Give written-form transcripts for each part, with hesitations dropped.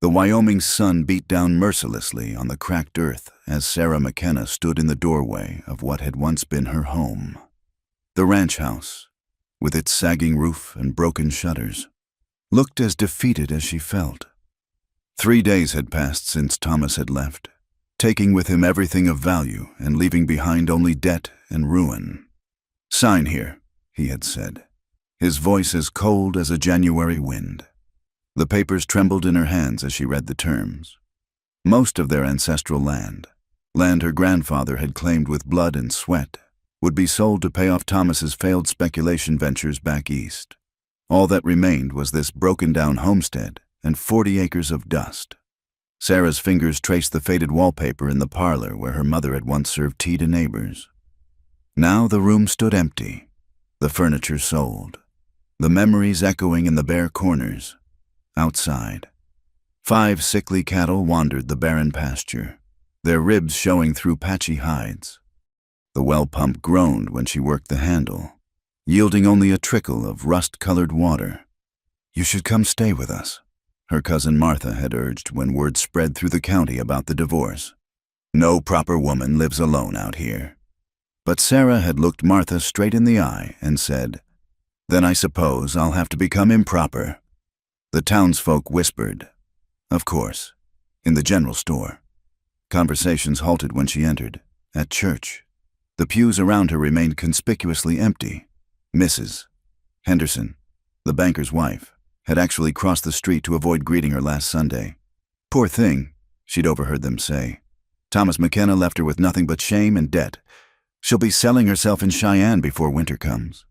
The Wyoming sun beat down mercilessly on the cracked earth as Sarah McKenna stood in the doorway of what had once been her home. The ranch house, with its sagging roof and broken shutters, looked as defeated as she felt. 3 days had passed since Thomas had left, taking with him everything of value and leaving behind only debt and ruin. "Sign here," he had said, his voice as cold as a January wind. The papers trembled in her hands as she read the terms. Most of their ancestral land her grandfather had claimed with blood and sweat, would be sold to pay off Thomas's failed speculation ventures back east. All that remained was this broken-down homestead and 40 acres of dust. Sarah's fingers traced the faded wallpaper in the parlor where her mother had once served tea to neighbors. Now the room stood empty, the furniture sold, the memories echoing in the bare corners. Outside, 5 sickly cattle wandered the barren pasture, their ribs showing through patchy hides. The well pump groaned when she worked the handle, yielding only a trickle of rust-colored water. "You should come stay with us," her cousin Martha had urged when word spread through the county about the divorce. "No proper woman lives alone out here." But Sarah had looked Martha straight in the eye and said, "Then I suppose I'll have to become improper." The townsfolk whispered, "Of course," in the general store. Conversations halted when she entered. At church, the pews around her remained conspicuously empty. Mrs. Henderson, the banker's wife, had actually crossed the street to avoid greeting her last Sunday. "Poor thing," she'd overheard them say. "Thomas McKenna left her with nothing but shame and debt. She'll be selling herself in Cheyenne before winter comes."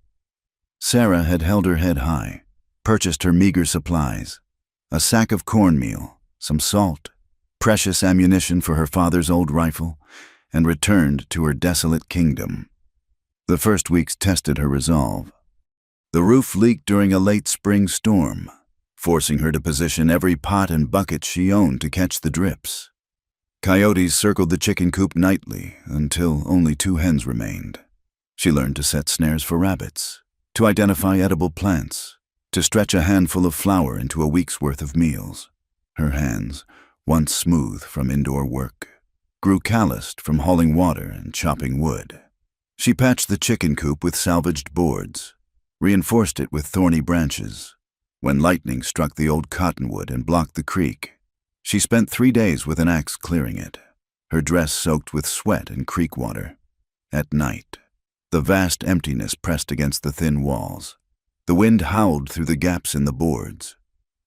Sarah had held her head high, purchased her meager supplies, a sack of cornmeal, some salt, precious ammunition for her father's old rifle, and returned to her desolate kingdom. The first weeks tested her resolve. The roof leaked during a late spring storm, forcing her to position every pot and bucket she owned to catch the drips. Coyotes circled the chicken coop nightly until only 2 hens remained. She learned to set snares for rabbits, to identify edible plants, to stretch a handful of flour into a week's worth of meals. Her hands, once smooth from indoor work, grew calloused from hauling water and chopping wood. She patched the chicken coop with salvaged boards, reinforced it with thorny branches. When lightning struck the old cottonwood and blocked the creek, she spent 3 days with an axe clearing it, her dress soaked with sweat and creek water. At night, the vast emptiness pressed against the thin walls. The wind howled through the gaps in the boards,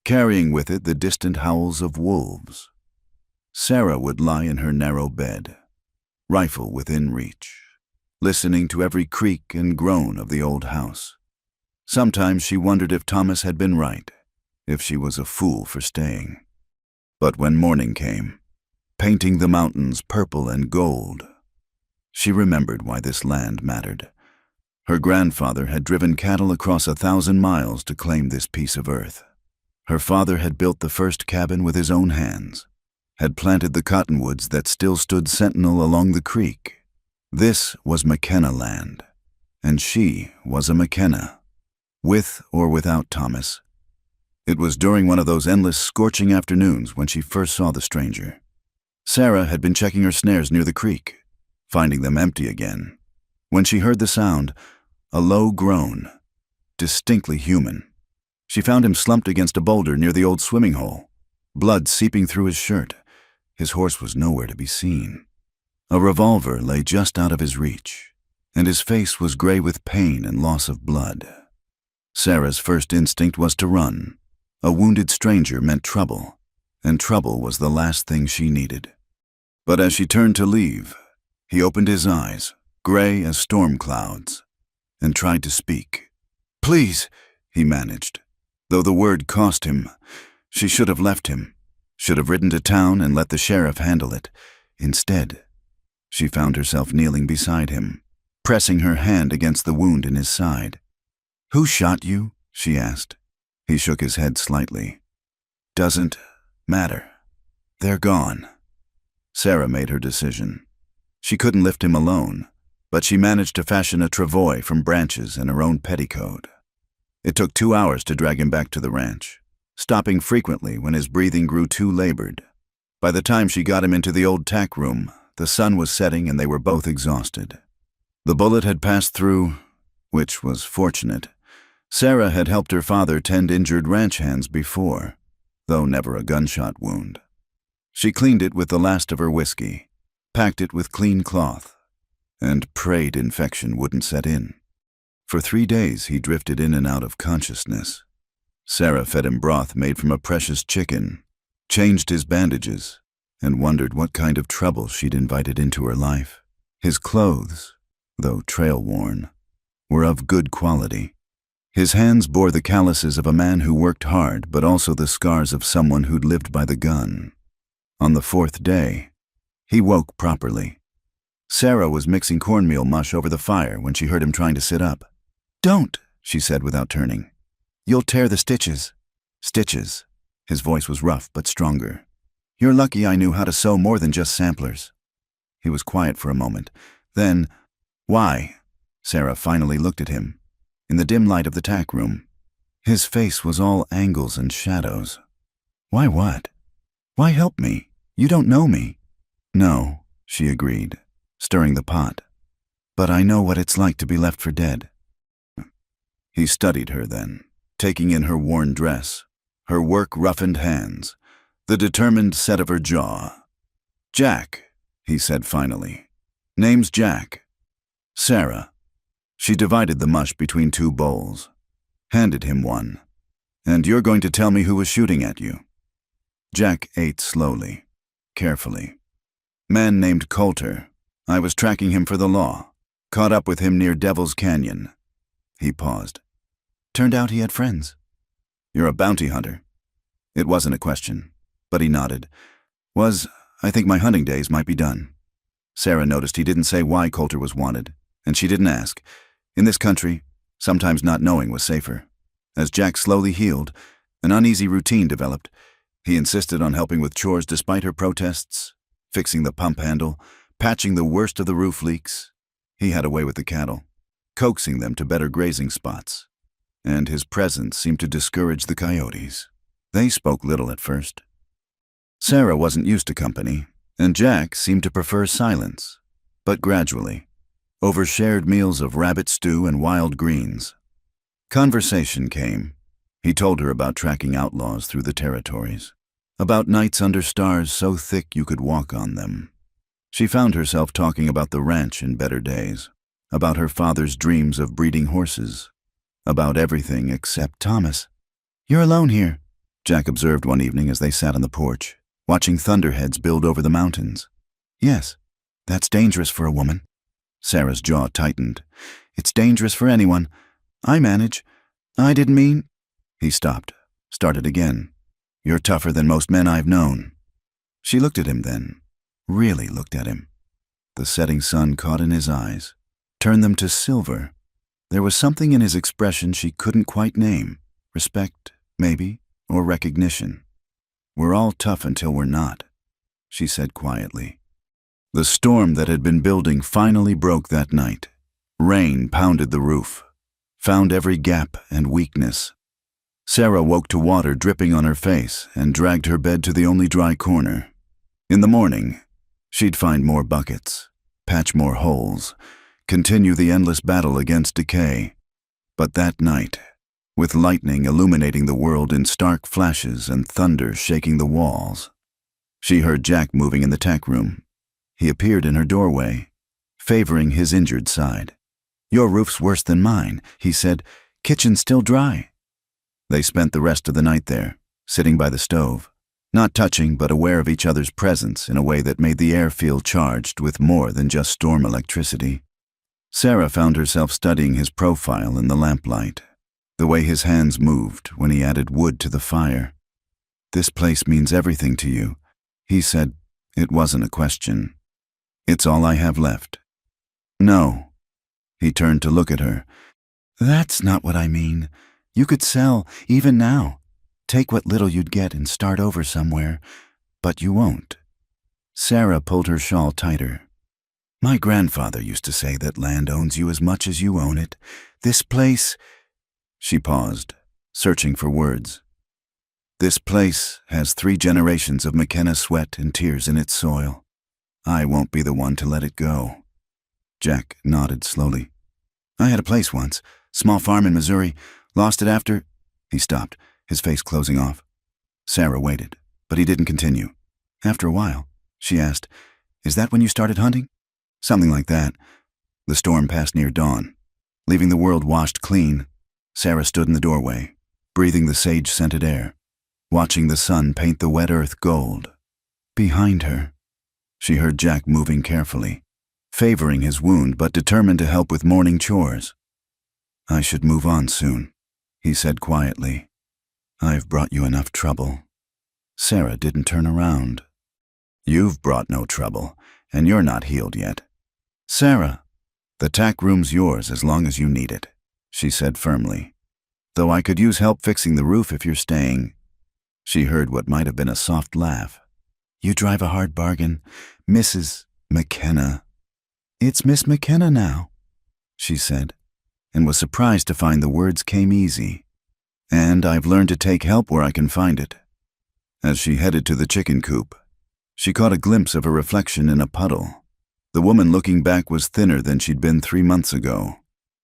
carrying with it the distant howls of wolves. Sarah would lie in her narrow bed, rifle within reach, listening to every creak and groan of the old house. Sometimes she wondered if Thomas had been right, if she was a fool for staying. But when morning came, painting the mountains purple and gold, she remembered why this land mattered. Her grandfather had driven cattle across 1,000 miles to claim this piece of earth. Her father had built the first cabin with his own hands, had planted the cottonwoods that still stood sentinel along the creek. This was McKenna land, and she was a McKenna, with or without Thomas. It was during one of those endless scorching afternoons when she first saw the stranger. Sarah had been checking her snares near the creek, finding them empty again, when she heard the sound, a low groan, distinctly human. She found him slumped against a boulder near the old swimming hole, blood seeping through his shirt. His horse was nowhere to be seen. A revolver lay just out of his reach, and his face was gray with pain and loss of blood. Sarah's first instinct was to run. A wounded stranger meant trouble, and trouble was the last thing she needed. But as she turned to leave, he opened his eyes, gray as storm clouds, and tried to speak. "Please," he managed. Though the word cost him, she should have left him, should have ridden to town and let the sheriff handle it. Instead, she found herself kneeling beside him, pressing her hand against the wound in his side. "Who shot you?" she asked. He shook his head slightly. "Doesn't matter. They're gone." Sarah made her decision. She couldn't lift him alone, but she managed to fashion a travois from branches and her own petticoat. It took 2 hours to drag him back to the ranch. stopping frequently when his breathing grew too labored. By the time she got him into the old tack room, the sun was setting and they were both exhausted. The bullet had passed through, which was fortunate. Sarah had helped her father tend injured ranch hands before, though never a gunshot wound. She cleaned it with the last of her whiskey, packed it with clean cloth, and prayed infection wouldn't set in. For 3 days he drifted in and out of consciousness. Sarah fed him broth made from a precious chicken, changed his bandages, and wondered what kind of trouble she'd invited into her life. His clothes, though trail-worn, were of good quality. His hands bore the calluses of a man who worked hard, but also the scars of someone who'd lived by the gun. On the 4th day, he woke properly. Sarah was mixing cornmeal mush over the fire when she heard him trying to sit up. "Don't," she said without turning. "You'll tear the stitches." "Stitches." His voice was rough but stronger. "You're lucky I knew how to sew more than just samplers." He was quiet for a moment. Then, "Why?" Sarah finally looked at him. In the dim light of the tack room, his face was all angles and shadows. "Why what? Why help me? You don't know me." "No," she agreed, stirring the pot. "But I know what it's like to be left for dead." He studied her then, taking in her worn dress, her work-roughened hands, the determined set of her jaw. "Jack," he said finally. "Name's Jack." "Sarah." She divided the mush between 2 bowls, handed him one. "And you're going to tell me who was shooting at you." Jack ate slowly, carefully. "Man named Coulter. I was tracking him for the law. Caught up with him near Devil's Canyon." He paused. "Turned out he had friends." "You're a bounty hunter." It wasn't a question, but he nodded. I think my hunting days might be done." Sarah noticed he didn't say why Coulter was wanted, and she didn't ask. In this country, sometimes not knowing was safer. As Jack slowly healed, an uneasy routine developed. He insisted on helping with chores despite her protests, fixing the pump handle, patching the worst of the roof leaks. He had a way with the cattle, coaxing them to better grazing spots. And his presence seemed to discourage the coyotes. They spoke little at first. Sarah wasn't used to company, and Jack seemed to prefer silence. But gradually, over shared meals of rabbit stew and wild greens, conversation came. He told her about tracking outlaws through the territories, about nights under stars so thick you could walk on them. She found herself talking about the ranch in better days, about her father's dreams of breeding horses, about everything except Thomas. "You're alone here," Jack observed one evening as they sat on the porch, watching thunderheads build over the mountains. "Yes, that's dangerous for a woman." Sarah's jaw tightened. "It's dangerous for anyone. I manage. I didn't mean—" He stopped, started again. "You're tougher than most men I've known." She looked at him then, really looked at him. The setting sun caught in his eyes, turned them to silver. There was something in his expression she couldn't quite name. Respect, maybe, or recognition. "We're all tough until we're not," she said quietly. The storm that had been building finally broke that night. Rain pounded the roof, found every gap and weakness. Sarah woke to water dripping on her face and dragged her bed to the only dry corner. In the morning, she'd find more buckets, patch more holes, continue the endless battle against decay. But that night, with lightning illuminating the world in stark flashes and thunder shaking the walls, she heard Jack moving in the tack room. He appeared in her doorway, favoring his injured side. "Your roof's worse than mine," he said. "Kitchen's still dry." They spent the rest of the night there, sitting by the stove, not touching but aware of each other's presence in a way that made the air feel charged with more than just storm electricity. Sarah found herself studying his profile in the lamplight, the way his hands moved when he added wood to the fire. "This place means everything to you," he said. It wasn't a question. "It's all I have left." "No." He turned to look at her. "That's not what I mean. You could sell, even now. Take what little you'd get and start over somewhere. But you won't." Sarah pulled her shawl tighter. "My grandfather used to say that land owns you as much as you own it. This place—" She paused, searching for words. This place has 3 generations of McKenna sweat and tears in its soil. I won't be the one to let it go." Jack nodded slowly. "I had a place once, small farm in Missouri, lost it after—" He stopped, his face closing off. Sarah waited, but he didn't continue. "After a while," she asked, "is that when you started hunting?" "Something like that." The storm passed near dawn. Leaving the world washed clean, Sarah stood in the doorway, breathing the sage-scented air, watching the sun paint the wet earth gold. Behind her, she heard Jack moving carefully, favoring his wound but determined to help with morning chores. "I should move on soon," he said quietly. "I've brought you enough trouble." Sarah didn't turn around. "You've brought no trouble, and you're not healed yet." "Sarah, the tack room's yours as long as you need it," she said firmly. "Though I could use help fixing the roof if you're staying." She heard what might have been a soft laugh. "You drive a hard bargain, Mrs. McKenna." "It's Miss McKenna now," she said, and was surprised to find the words came easy. "And I've learned to take help where I can find it." As she headed to the chicken coop, she caught a glimpse of a reflection in a puddle. The woman looking back was thinner than she'd been 3 months ago,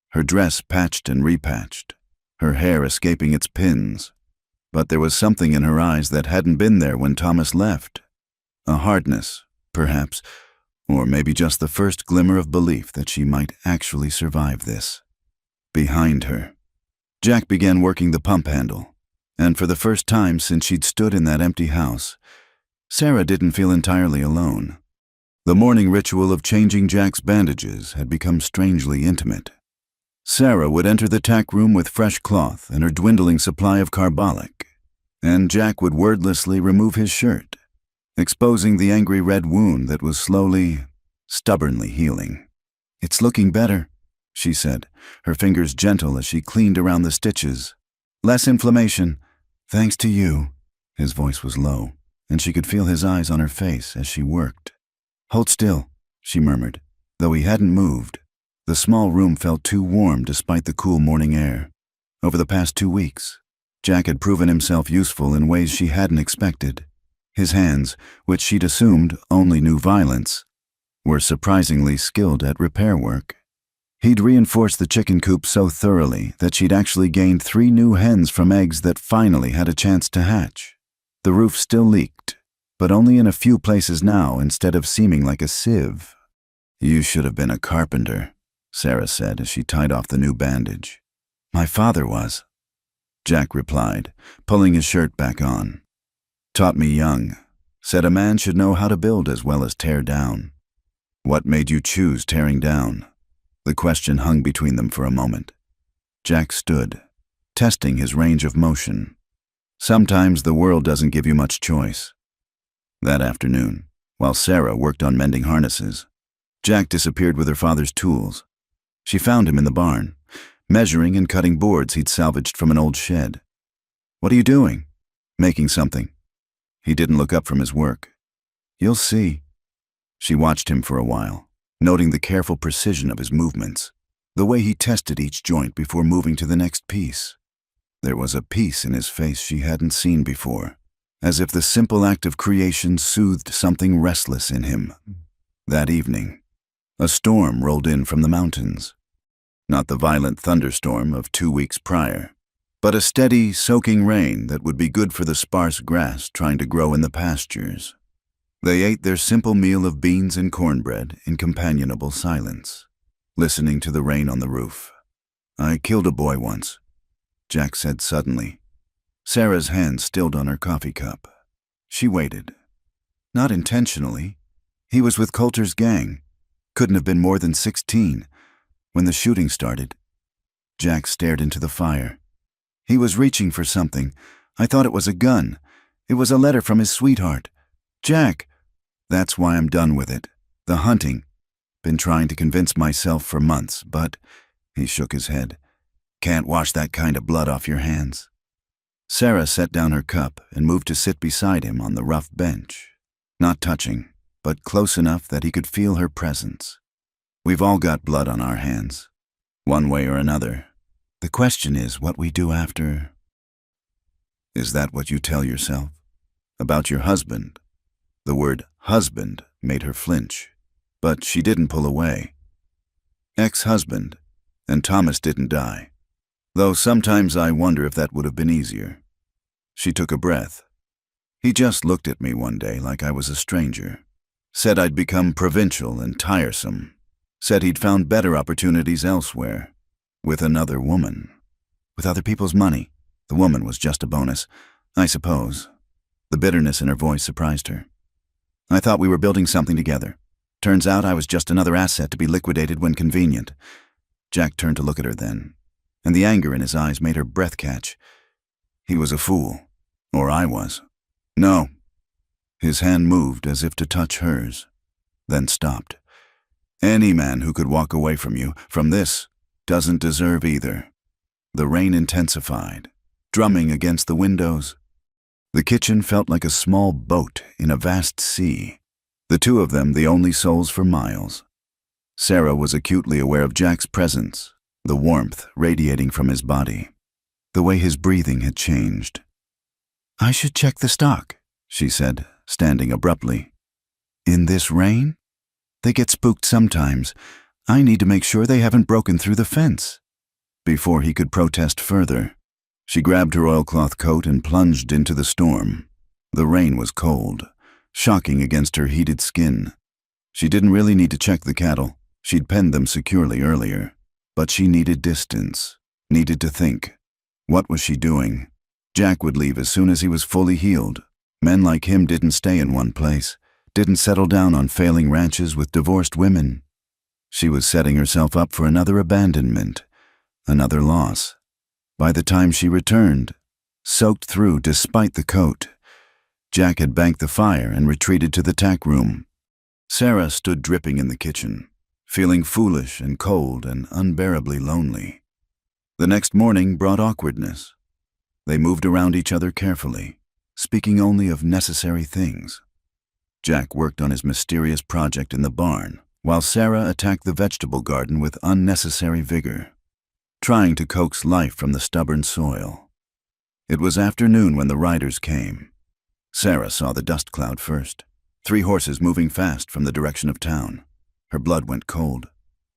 her dress patched and repatched, her hair escaping its pins. But there was something in her eyes that hadn't been there when Thomas left. A hardness, perhaps, or maybe just the first glimmer of belief that she might actually survive this. Behind her, Jack began working the pump handle, and for the first time since she'd stood in that empty house, Sarah didn't feel entirely alone. The morning ritual of changing Jack's bandages had become strangely intimate. Sarah would enter the tack room with fresh cloth and her dwindling supply of carbolic, and Jack would wordlessly remove his shirt, exposing the angry red wound that was slowly, stubbornly healing. "It's looking better," she said, her fingers gentle as she cleaned around the stitches. "Less inflammation, thanks to you." His voice was low, and she could feel his eyes on her face as she worked. "Hold still," she murmured, though he hadn't moved. The small room felt too warm despite the cool morning air. Over the past 2 weeks, Jack had proven himself useful in ways she hadn't expected. His hands, which she'd assumed only knew violence, were surprisingly skilled at repair work. He'd reinforced the chicken coop so thoroughly that she'd actually gained 3 new hens from eggs that finally had a chance to hatch. The roof still leaked, but only in a few places now instead of seeming like a sieve. "You should have been a carpenter," Sarah said as she tied off the new bandage. "My father was," Jack replied, pulling his shirt back on. "Taught me young. Said a man should know how to build as well as tear down." "What made you choose tearing down?" The question hung between them for a moment. Jack stood, testing his range of motion. Sometimes the world doesn't give you much choice. That afternoon, while Sarah worked on mending harnesses, Jack disappeared with her father's tools. She found him in the barn, measuring and cutting boards he'd salvaged from an old shed. "What are you doing?" "Making something." He didn't look up from his work. "You'll see." She watched him for a while, noting the careful precision of his movements, the way he tested each joint before moving to the next piece. There was a peace in his face she hadn't seen before, as if the simple act of creation soothed something restless in him. That evening, a storm rolled in from the mountains. Not the violent thunderstorm of 2 weeks prior, but a steady, soaking rain that would be good for the sparse grass trying to grow in the pastures. They ate their simple meal of beans and cornbread in companionable silence, listening to the rain on the roof. "I killed a boy once," Jack said suddenly. Sarah's hand stilled on her coffee cup. She waited. "Not intentionally. He was with Coulter's gang. Couldn't have been more than 16. When the shooting started." Jack stared into the fire. "He was reaching for something. I thought it was a gun. It was a letter from his sweetheart. Jack, that's why I'm done with it. The hunting. Been trying to convince myself for months, but," he shook his head, "can't wash that kind of blood off your hands." Sarah set down her cup and moved to sit beside him on the rough bench, not touching, but close enough that he could feel her presence. "We've all got blood on our hands, one way or another. The question is what we do after." Is that what you tell yourself? About your husband? The word husband made her flinch, but she didn't pull away. Ex-husband, and Thomas didn't die, though sometimes I wonder if that would have been easier. She took a breath. He just looked at me one day like I was a stranger. Said I'd become provincial and tiresome. Said he'd found better opportunities elsewhere. With another woman. With other people's money. The woman was just a bonus, I suppose. The bitterness in her voice surprised her. I thought we were building something together. Turns out I was just another asset to be liquidated when convenient. Jack turned to look at her then, and the anger in his eyes made her breath catch. He was a fool. Or I was. No. His hand moved as if to touch hers, then stopped. Any man who could walk away from you, from this, doesn't deserve either. The rain intensified, drumming against the windows. The kitchen felt like a small boat in a vast sea, the two of them the only souls for miles. Sarah was acutely aware of Jack's presence, the warmth radiating from his body, the way his breathing had changed. I should check the stock, she said, standing abruptly. In this rain? They get spooked sometimes. I need to make sure they haven't broken through the fence. Before he could protest further, she grabbed her oilcloth coat and plunged into the storm. The rain was cold, shocking against her heated skin. She didn't really need to check the cattle. She'd penned them securely earlier. But she needed distance, needed to think. What was she doing? Jack would leave as soon as he was fully healed. Men like him didn't stay in one place, didn't settle down on failing ranches with divorced women. She was setting herself up for another abandonment, another loss. By the time she returned, soaked through despite the coat, Jack had banked the fire and retreated to the tack room. Sarah stood dripping in the kitchen, feeling foolish and cold and unbearably lonely. The next morning brought awkwardness. They moved around each other carefully, speaking only of necessary things. Jack worked on his mysterious project in the barn, while Sarah attacked the vegetable garden with unnecessary vigor, trying to coax life from the stubborn soil. It was afternoon when the riders came. Sarah saw the dust cloud first, 3 horses moving fast from the direction of town. Her blood went cold.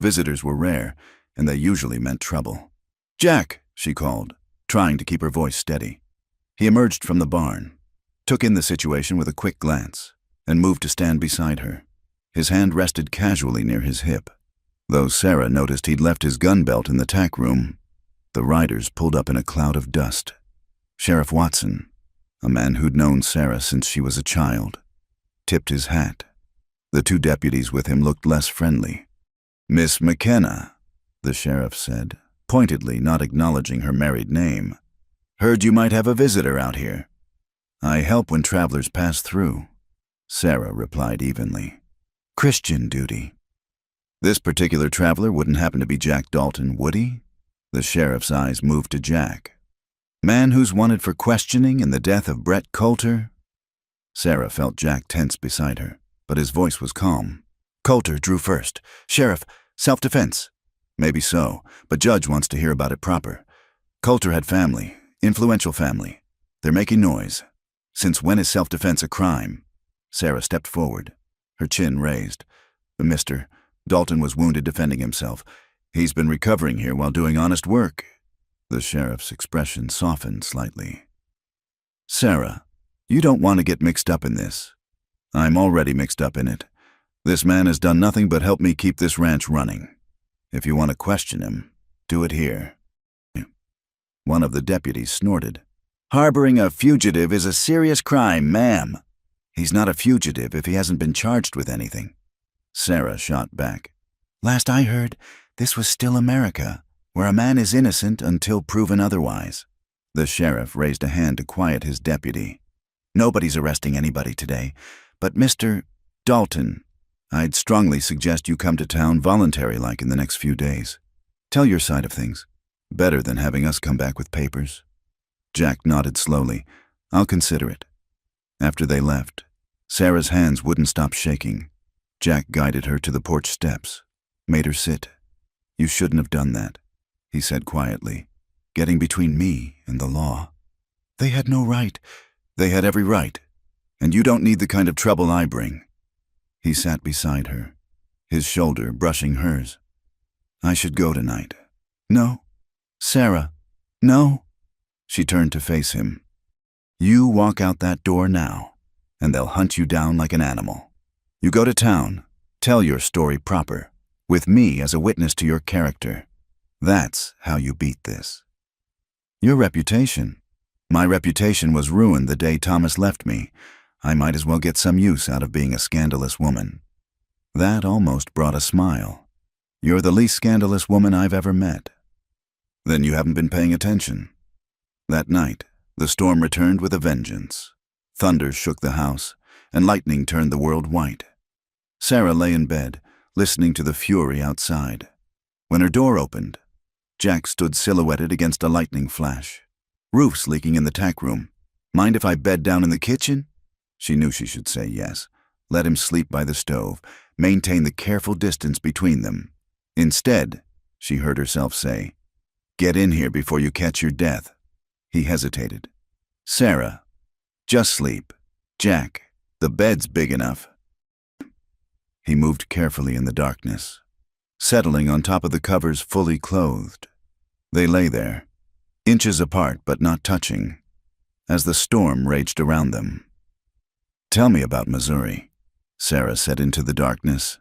Visitors were rare, and they usually meant trouble. "Jack," she called, trying to keep her voice steady. He emerged from the barn, took in the situation with a quick glance, and moved to stand beside her. His hand rested casually near his hip. Though Sarah noticed he'd left his gun belt in the tack room, the riders pulled up in a cloud of dust. Sheriff Watson, a man who'd known Sarah since she was a child, tipped his hat. The 2 deputies with him looked less friendly. "Miss McKenna," the sheriff said, pointedly not acknowledging her married name. "Heard you might have a visitor out here." "I help when travelers pass through," Sarah replied evenly. "Christian duty." This particular traveler wouldn't happen to be Jack Dalton, would he? The sheriff's eyes moved to Jack. "Man who's wanted for questioning in the death of Brett Coulter?" Sarah felt Jack tense beside her, but his voice was calm. "Coulter drew first. Sheriff, self-defense." "Maybe so, but Judge wants to hear about it proper. Coulter had family, influential family. They're making noise. Since when is self-defense a crime?" Sarah stepped forward, her chin raised. "Mr. Dalton was wounded defending himself. He's been recovering here while doing honest work." The sheriff's expression softened slightly. "Sarah, you don't want to get mixed up in this. I'm already mixed up in it. This man has done nothing but help me keep this ranch running. If you want to question him, do it here." One of the deputies snorted. "Harboring a fugitive is a serious crime, ma'am." "He's not a fugitive if he hasn't been charged with anything." Sarah shot back. "Last I heard, this was still America, where a man is innocent until proven otherwise." The sheriff raised a hand to quiet his deputy. "Nobody's arresting anybody today, but Mr. Dalton, I'd strongly suggest you come to town voluntary-like in the next few days. Tell your side of things. Better than having us come back with papers." Jack nodded slowly. "I'll consider it." After they left, Sarah's hands wouldn't stop shaking. Jack guided her to the porch steps, made her sit. "You shouldn't have done that," he said quietly, "getting between me and the law." They had no right. They had every right. And you don't need the kind of trouble I bring. He sat beside her, his shoulder brushing hers. I should go tonight. No. Sarah. No. She turned to face him. You walk out that door now, and they'll hunt you down like an animal. You go to town, tell your story proper, with me as a witness to your character. That's how you beat this. Your reputation. My reputation was ruined the day Thomas left me. I might as well get some use out of being a scandalous woman. That almost brought a smile. You're the least scandalous woman I've ever met. Then you haven't been paying attention. That night, the storm returned with a vengeance. Thunder shook the house, and lightning turned the world white. Sarah lay in bed, listening to the fury outside. When her door opened, Jack stood silhouetted against a lightning flash. Roof's leaking in the tack room. Mind if I bed down in the kitchen? She knew she should say yes. Let him sleep by the stove, maintain the careful distance between them. Instead, she heard herself say, "Get in here before you catch your death." He hesitated. Sarah, just sleep. Jack, the bed's big enough. He moved carefully in the darkness, settling on top of the covers fully clothed. They lay there, inches apart but not touching, as the storm raged around them. Tell me about Missouri, Sarah said into the darkness.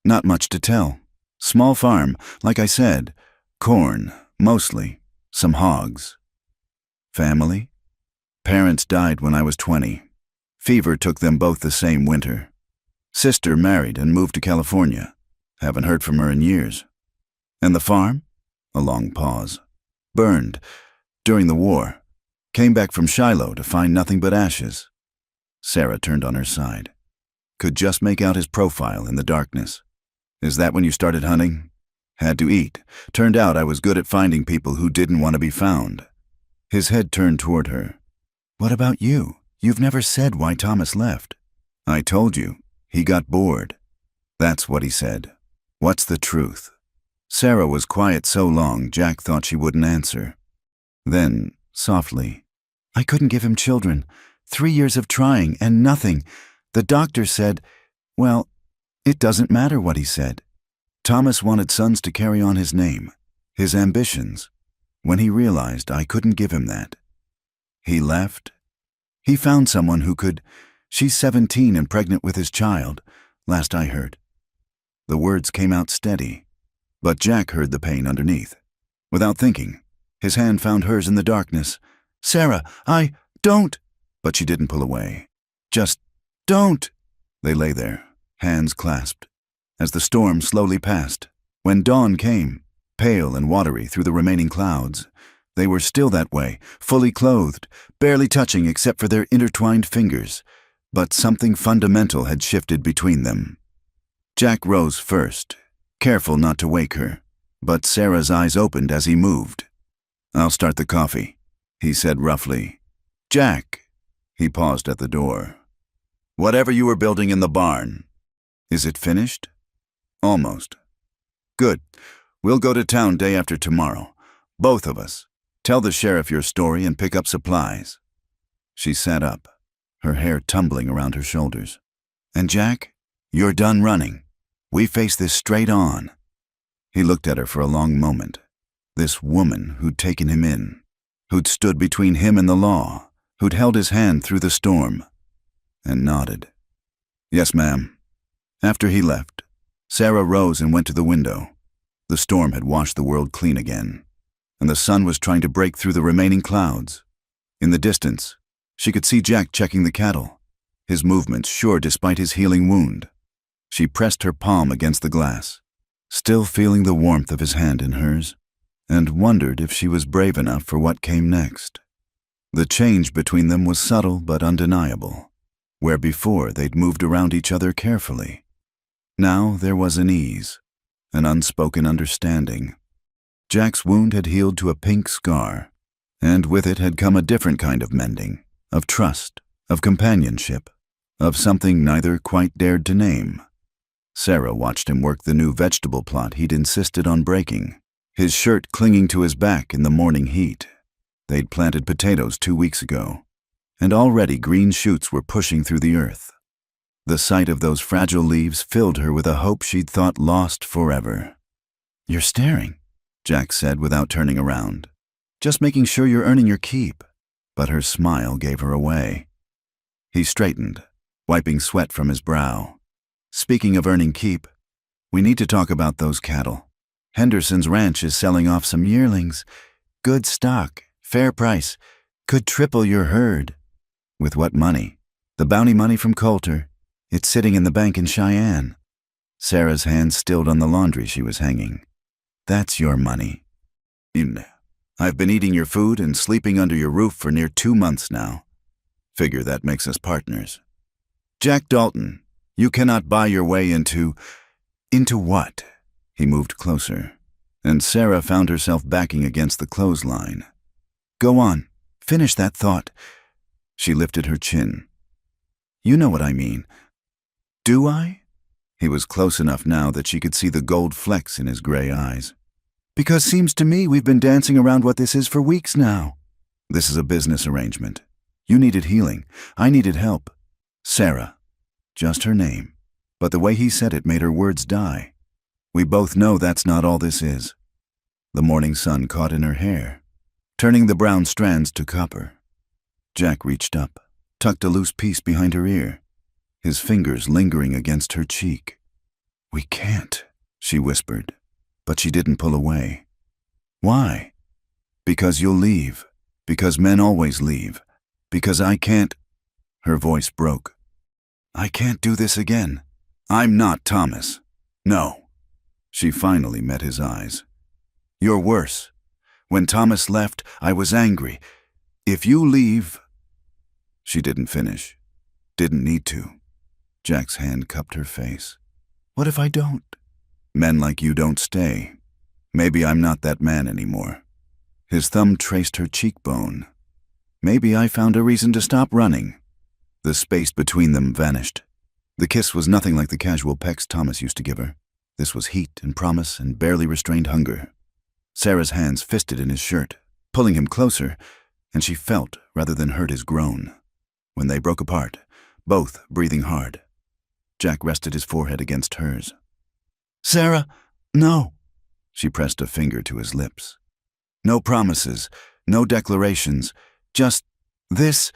Not much to tell. Small farm, like I said. Corn, mostly. Some hogs. Family? Parents died when I was 20. Fever took them both the same winter. Sister married and moved to California. Haven't heard from her in years. And the farm? A long pause. Burned. During the war. Came back from Shiloh to find nothing but ashes. Sarah turned on her side. Could just make out his profile in the darkness. Is that when you started hunting? Had to eat. Turned out I was good at finding people who didn't want to be found. His head turned toward her. What about you? You've never said why Thomas left. I told you. He got bored. That's what he said. What's the truth? Sarah was quiet so long Jack thought she wouldn't answer. Then, softly, I couldn't give him children. 3 years of trying and nothing. The doctor said, well, it doesn't matter what he said. Thomas wanted sons to carry on his name, his ambitions. When he realized I couldn't give him that, he left. He found someone who could. She's 17 and pregnant with his child, last I heard. The words came out steady, but Jack heard the pain underneath. Without thinking, his hand found hers in the darkness. Sarah, don't. But she didn't pull away. Just, don't. They lay there, hands clasped, as the storm slowly passed. When dawn came, pale and watery through the remaining clouds, they were still that way, fully clothed, barely touching except for their intertwined fingers. But something fundamental had shifted between them. Jack rose first, careful not to wake her, but Sarah's eyes opened as he moved. I'll start the coffee, he said roughly. Jack, he paused at the door. Whatever you were building in the barn, is it finished? Almost. Good. We'll go to town day after tomorrow. Both of us. Tell the sheriff your story and pick up supplies. She sat up, her hair tumbling around her shoulders. And Jack, you're done running. We face this straight on. He looked at her for a long moment. This woman who'd taken him in, who'd stood between him and the law, who'd held his hand through the storm, and nodded. Yes, ma'am. After he left, Sarah rose and went to the window. The storm had washed the world clean again, and the sun was trying to break through the remaining clouds. In the distance, she could see Jack checking the cattle, his movements sure despite his healing wound. She pressed her palm against the glass, still feeling the warmth of his hand in hers, and wondered if she was brave enough for what came next. The change between them was subtle but undeniable. Where before they'd moved around each other carefully, now there was an ease, an unspoken understanding. Jack's wound had healed to a pink scar, and with it had come a different kind of mending, of trust, of companionship, of something neither quite dared to name. Sarah watched him work the new vegetable plot he'd insisted on breaking, his shirt clinging to his back in the morning heat. They'd planted potatoes 2 weeks ago, and already green shoots were pushing through the earth. The sight of those fragile leaves filled her with a hope she'd thought lost forever. "You're staring," Jack said without turning around. "Just making sure you're earning your keep." But her smile gave her away. He straightened, wiping sweat from his brow. "Speaking of earning keep, we need to talk about those cattle. Henderson's ranch is selling off some yearlings. Good stock, fair price, could triple your herd." "With what money?" "The bounty money from Coulter. It's sitting in the bank in Cheyenne." Sarah's hand stilled on the laundry she was hanging. "That's your money. I've been eating your food and sleeping under your roof for near 2 months now. Figure that makes us partners." "Jack Dalton, you cannot buy your way into—" "Into what?" He moved closer, and Sarah found herself backing against the clothesline. "Go on, finish that thought." She lifted her chin. "You know what I mean." "Do I?" He was close enough now that she could see the gold flecks in his gray eyes. "Because seems to me we've been dancing around what this is for weeks now." "This is a business arrangement. You needed healing. I needed help." Sarah. Just her name. But the way he said it made her words die. "We both know that's not all this is." The morning sun caught in her hair, turning the brown strands to copper. Jack reached up, tucked a loose piece behind her ear, his fingers lingering against her cheek. "We can't," she whispered, but she didn't pull away. "Why?" "Because you'll leave. Because men always leave. Because I can't—" Her voice broke. "I can't do this again. I'm not Thomas. No." She finally met his eyes. "You're worse. When Thomas left, I was angry. If you leave—" She didn't finish. Didn't need to. Jack's hand cupped her face. "What if I don't?" "Men like you don't stay. Maybe I'm not that man anymore." His thumb traced her cheekbone. "Maybe I found a reason to stop running." The space between them vanished. The kiss was nothing like the casual pecks Thomas used to give her. This was heat and promise and barely restrained hunger. Sarah's hands fisted in his shirt, pulling him closer, and she felt rather than heard his groan. When they broke apart, both breathing hard, Jack rested his forehead against hers. "Sarah, no." She pressed a finger to his lips. "No promises, no declarations, just this."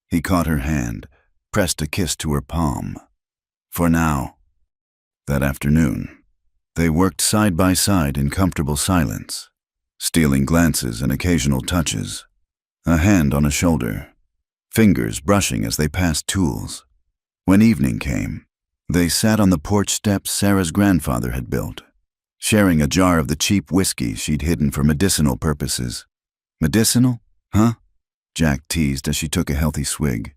He caught her hand, pressed a kiss to her palm. "For now." That afternoon, they worked side by side in comfortable silence, stealing glances and occasional touches, a hand on a shoulder, fingers brushing as they passed tools. When evening came, they sat on the porch steps Sarah's grandfather had built, sharing a jar of the cheap whiskey she'd hidden for medicinal purposes. "Medicinal? Huh?" Jack teased as she took a healthy swig.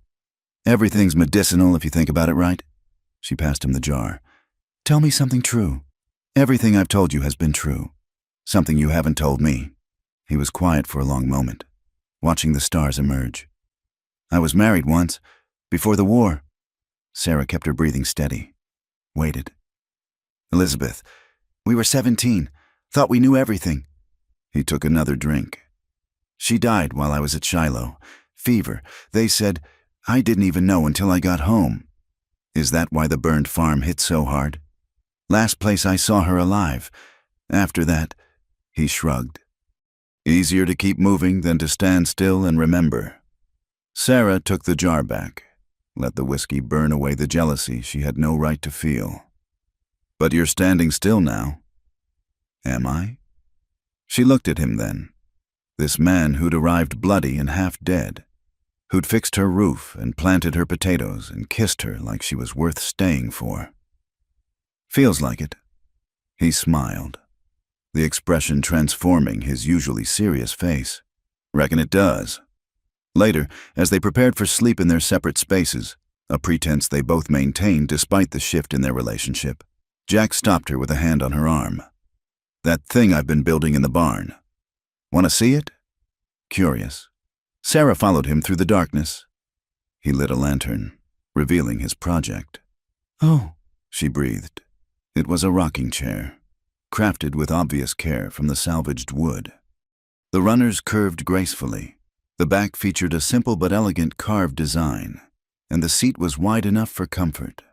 "Everything's medicinal if you think about it, right?" She passed him the jar. "Tell me something true. Everything I've told you has been true. Something you haven't told me." He was quiet for a long moment, watching the stars emerge. "I was married once, before the war." Sarah kept her breathing steady. Waited. "Elizabeth, we were 17, thought we knew everything." He took another drink. "She died while I was at Shiloh. Fever. They said I didn't even know until I got home." "Is that why the burned farm hit so hard?" "Last place I saw her alive. After that," he shrugged. "Easier to keep moving than to stand still and remember." Sarah took the jar back, let the whiskey burn away the jealousy she had no right to feel. "But you're standing still now." "Am I?" She looked at him then. This man who'd arrived bloody and half dead, who'd fixed her roof and planted her potatoes and kissed her like she was worth staying for. "Feels like it." He smiled, the expression transforming his usually serious face. "Reckon it does." Later, as they prepared for sleep in their separate spaces, a pretense they both maintained despite the shift in their relationship, Jack stopped her with a hand on her arm. "That thing I've been building in the barn. Want to see it?" Curious, Sarah followed him through the darkness. He lit a lantern, revealing his project. "Oh," she breathed. It was a rocking chair, crafted with obvious care from the salvaged wood. The runners curved gracefully. The back featured a simple but elegant carved design, and the seat was wide enough for comfort.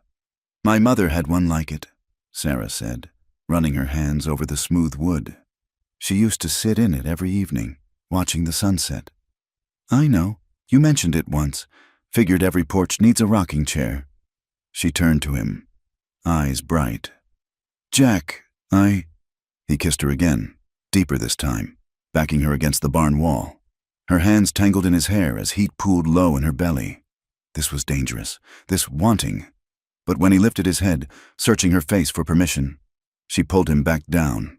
"My mother had one like it," Sarah said, running her hands over the smooth wood. "She used to sit in it every evening, watching the sunset." "I know. You mentioned it once. Figured every porch needs a rocking chair." She turned to him, eyes bright. "Jack, He kissed her again, deeper this time, backing her against the barn wall. Her hands tangled in his hair as heat pooled low in her belly. This was dangerous, this wanting. But when he lifted his head, searching her face for permission, she pulled him back down.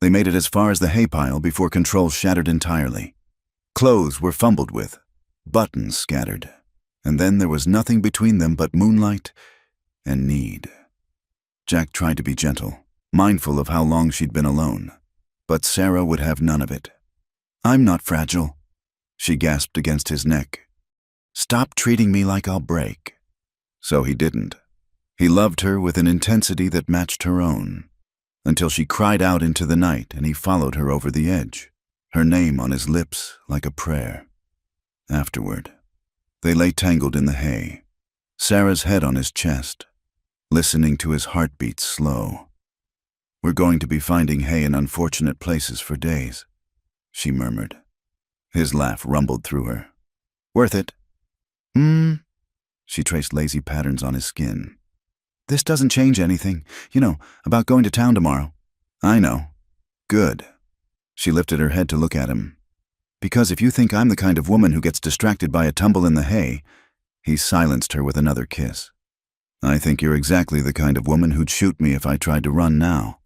They made it as far as the hay pile before control shattered entirely. Clothes were fumbled with, buttons scattered, and then there was nothing between them but moonlight and need. Jack tried to be gentle, mindful of how long she'd been alone, but Sarah would have none of it. "I'm not fragile," she gasped against his neck. "Stop treating me like I'll break." So he didn't. He loved her with an intensity that matched her own, until she cried out into the night and he followed her over the edge, her name on his lips like a prayer. Afterward, they lay tangled in the hay, Sarah's head on his chest, listening to his heartbeat slow. "We're going to be finding hay in unfortunate places for days," she murmured. His laugh rumbled through her. "Worth it?" She traced lazy patterns on his skin. "This doesn't change anything. You know, about going to town tomorrow." "I know." "Good." She lifted her head to look at him. "Because if you think I'm the kind of woman who gets distracted by a tumble in the hay," he silenced her with another kiss. "I think you're exactly the kind of woman who'd shoot me if I tried to run now."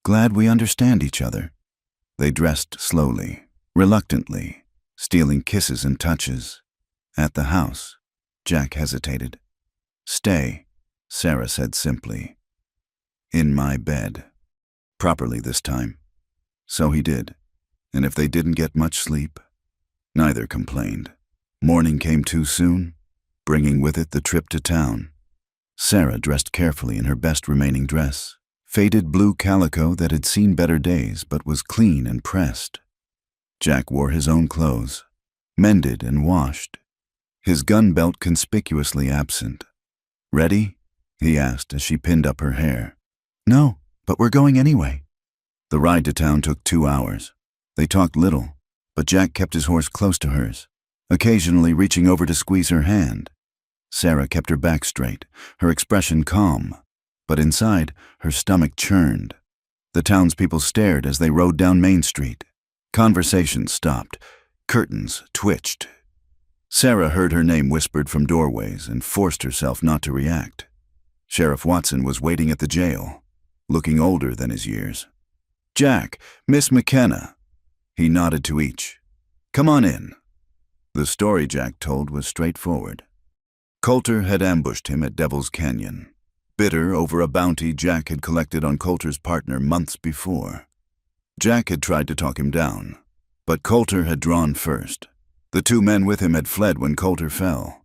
"Glad we understand each other." They dressed slowly, reluctantly, stealing kisses and touches. At the house, Jack hesitated. "Stay," Sarah said simply. "In my bed." Properly this time. So he did, and if they didn't get much sleep, neither complained. Morning came too soon, bringing with it the trip to town. Sarah dressed carefully in her best remaining dress, faded blue calico that had seen better days but was clean and pressed. Jack wore his own clothes, mended and washed, his gun belt conspicuously absent. "Ready?" he asked as she pinned up her hair. "No, but we're going anyway." The ride to town took 2 hours. They talked little, but Jack kept his horse close to hers, occasionally reaching over to squeeze her hand. Sarah kept her back straight, her expression calm, but inside, her stomach churned. The townspeople stared as they rode down Main Street. Conversation stopped. Curtains twitched. Sarah heard her name whispered from doorways and forced herself not to react. Sheriff Watson was waiting at the jail, looking older than his years. "Jack, Miss McKenna." He nodded to each. "Come on in." The story Jack told was straightforward. Coulter had ambushed him at Devil's Canyon, bitter over a bounty Jack had collected on Coulter's partner months before. Jack had tried to talk him down, but Coulter had drawn first. The 2 men with him had fled when Coulter fell.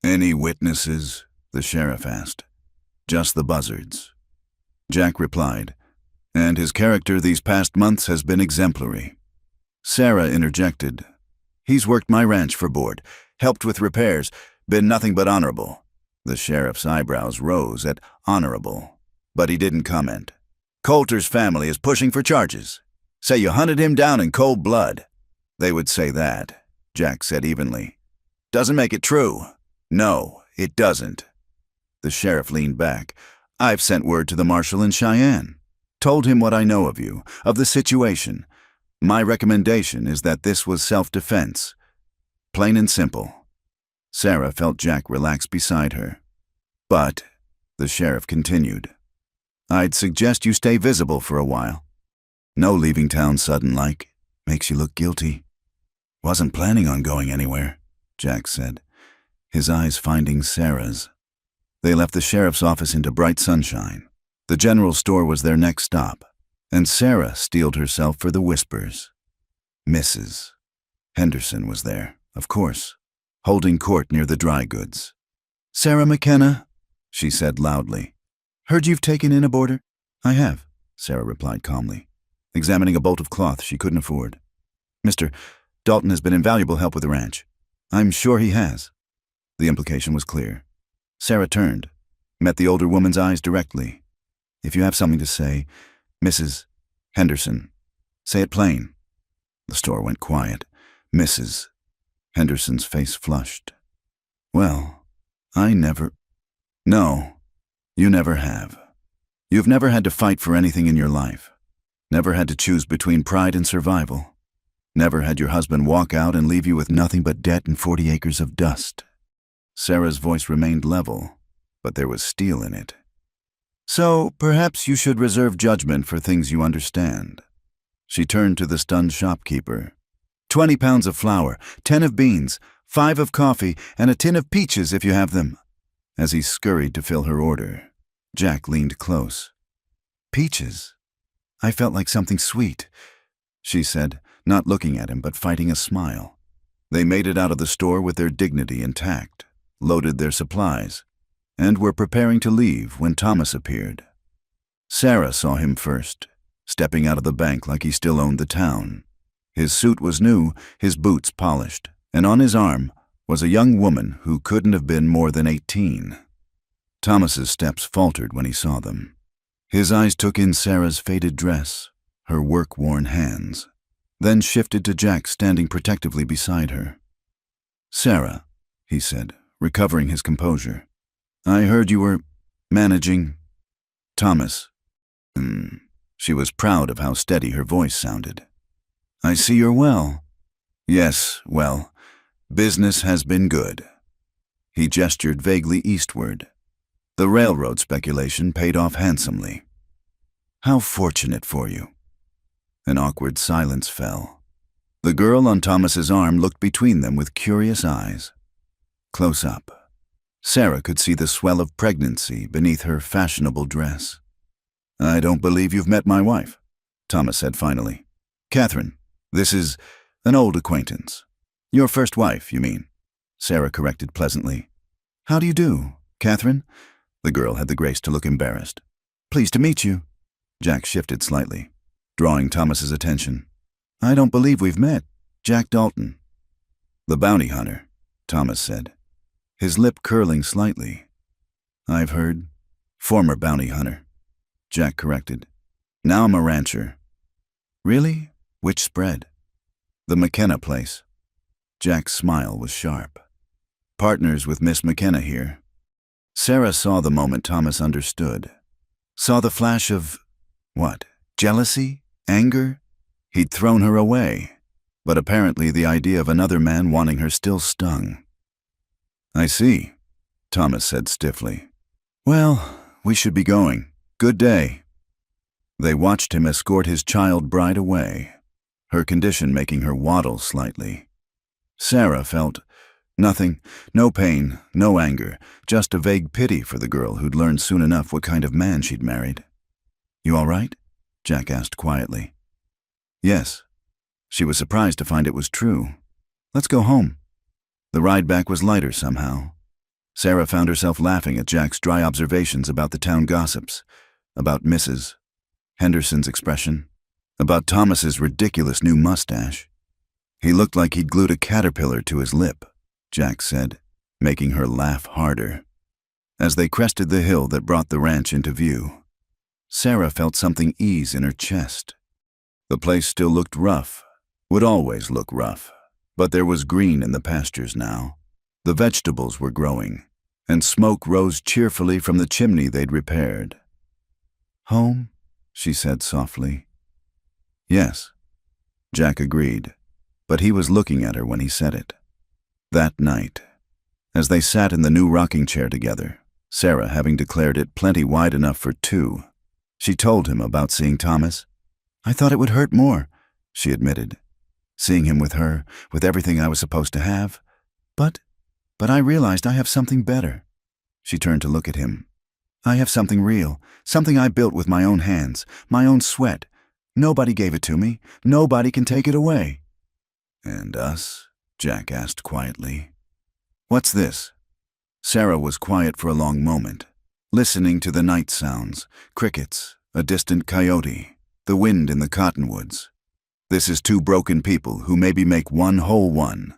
"Any witnesses?" the sheriff asked. "Just the buzzards." Jack replied, "And his character these past months has been exemplary." Sarah interjected, "He's worked my ranch for board, helped with repairs, been nothing but honorable." The sheriff's eyebrows rose at honorable, but he didn't comment. "Coulter's family is pushing for charges. Say you hunted him down in cold blood." "They would say that," Jack said evenly. "Doesn't make it true." "No, it doesn't." The sheriff leaned back. "I've sent word to the marshal in Cheyenne. Told him what I know of you, of the situation. My recommendation is that this was self-defense. Plain and simple." Sarah felt Jack relax beside her. "But," the sheriff continued, "I'd suggest you stay visible for a while. No leaving town sudden-like. Makes you look guilty." "Wasn't planning on going anywhere," Jack said, his eyes finding Sarah's. They left the sheriff's office into bright sunshine. The general store was their next stop, and Sarah steeled herself for the whispers. Mrs. Henderson was there, of course, holding court near the dry goods. "Sarah McKenna," she said loudly. "Heard you've taken in a boarder?" "I have," Sarah replied calmly, examining a bolt of cloth she couldn't afford. Mr. Dalton has been invaluable help with the ranch. I'm sure he has. The implication was clear. Sarah turned, met the older woman's eyes directly. If you have something to say, Mrs. Henderson, say it plain. The store went quiet. Mrs. Henderson's face flushed. Well, I never... No, you never have. You've never had to fight for anything in your life. Never had to choose between pride and survival. Never had your husband walk out and leave you with nothing but debt and 40 acres of dust. Sarah's voice remained level, but there was steel in it. So perhaps you should reserve judgment for things you understand. She turned to the stunned shopkeeper. 20 pounds of flour, 10 of beans, 5 of coffee, and a tin of peaches if you have them. As he scurried to fill her order, Jack leaned close. Peaches? I felt like something sweet, she said, not looking at him but fighting a smile. They made it out of the store with their dignity intact, loaded their supplies, and were preparing to leave when Thomas appeared. Sarah saw him first, stepping out of the bank like he still owned the town. His suit was new, his boots polished, and on his arm was a young woman who couldn't have been more than 18. Thomas's steps faltered when he saw them. His eyes took in Sarah's faded dress, her work-worn hands, then shifted to Jack standing protectively beside her. Sarah, he said, recovering his composure, I heard you were managing Thomas. She was proud of how steady her voice sounded. I see you're well. Yes, well, business has been good. He gestured vaguely eastward. The railroad speculation paid off handsomely. How fortunate for you. An awkward silence fell. The girl on Thomas's arm looked between them with curious eyes. Close up, Sarah could see the swell of pregnancy beneath her fashionable dress. I don't believe you've met my wife, Thomas said finally. Catherine, this is an old acquaintance. Your first wife, you mean? Sarah corrected pleasantly. How do you do, Catherine? The girl had the grace to look embarrassed. Pleased to meet you. Jack shifted slightly, drawing Thomas's attention. I don't believe we've met. Jack Dalton. The bounty hunter, Thomas said, his lip curling slightly. I've heard. Former bounty hunter, Jack corrected. Now I'm a rancher. Really? Which spread? The McKenna place. Jack's smile was sharp. Partners with Miss McKenna here. Sarah saw the moment Thomas understood. Saw the flash of, what, jealousy? Anger? He'd thrown her away, but apparently the idea of another man wanting her still stung. I see, Thomas said stiffly. Well, we should be going. Good day. They watched him escort his child bride away, her condition making her waddle slightly. Sarah felt nothing, no pain, no anger, just a vague pity for the girl who'd learned soon enough what kind of man she'd married. You all right? Jack asked quietly. Yes. She was surprised to find it was true. Let's go home. The ride back was lighter somehow. Sarah found herself laughing at Jack's dry observations about the town gossips, about Mrs. Henderson's expression, about Thomas's ridiculous new mustache. He looked like he'd glued a caterpillar to his lip, Jack said, making her laugh harder. As they crested the hill that brought the ranch into view, Sarah felt something ease in her chest. The place still looked rough, would always look rough, but there was green in the pastures now. The vegetables were growing, and smoke rose cheerfully from the chimney they'd repaired. Home? She said softly. Yes, Jack agreed, but he was looking at her when he said it. That night, as they sat in the new rocking chair together, Sarah having declared it plenty wide enough for two, she told him about seeing Thomas. I thought it would hurt more, she admitted. Seeing him with her, with everything I was supposed to have. But I realized I have something better. She turned to look at him. I have something real, something I built with my own hands, my own sweat. Nobody gave it to me. Nobody can take it away. And us? Jack asked quietly. What's this? Sarah was quiet for a long moment, listening to the night sounds, crickets, a distant coyote, the wind in the cottonwoods. This is two broken people who maybe make one whole one.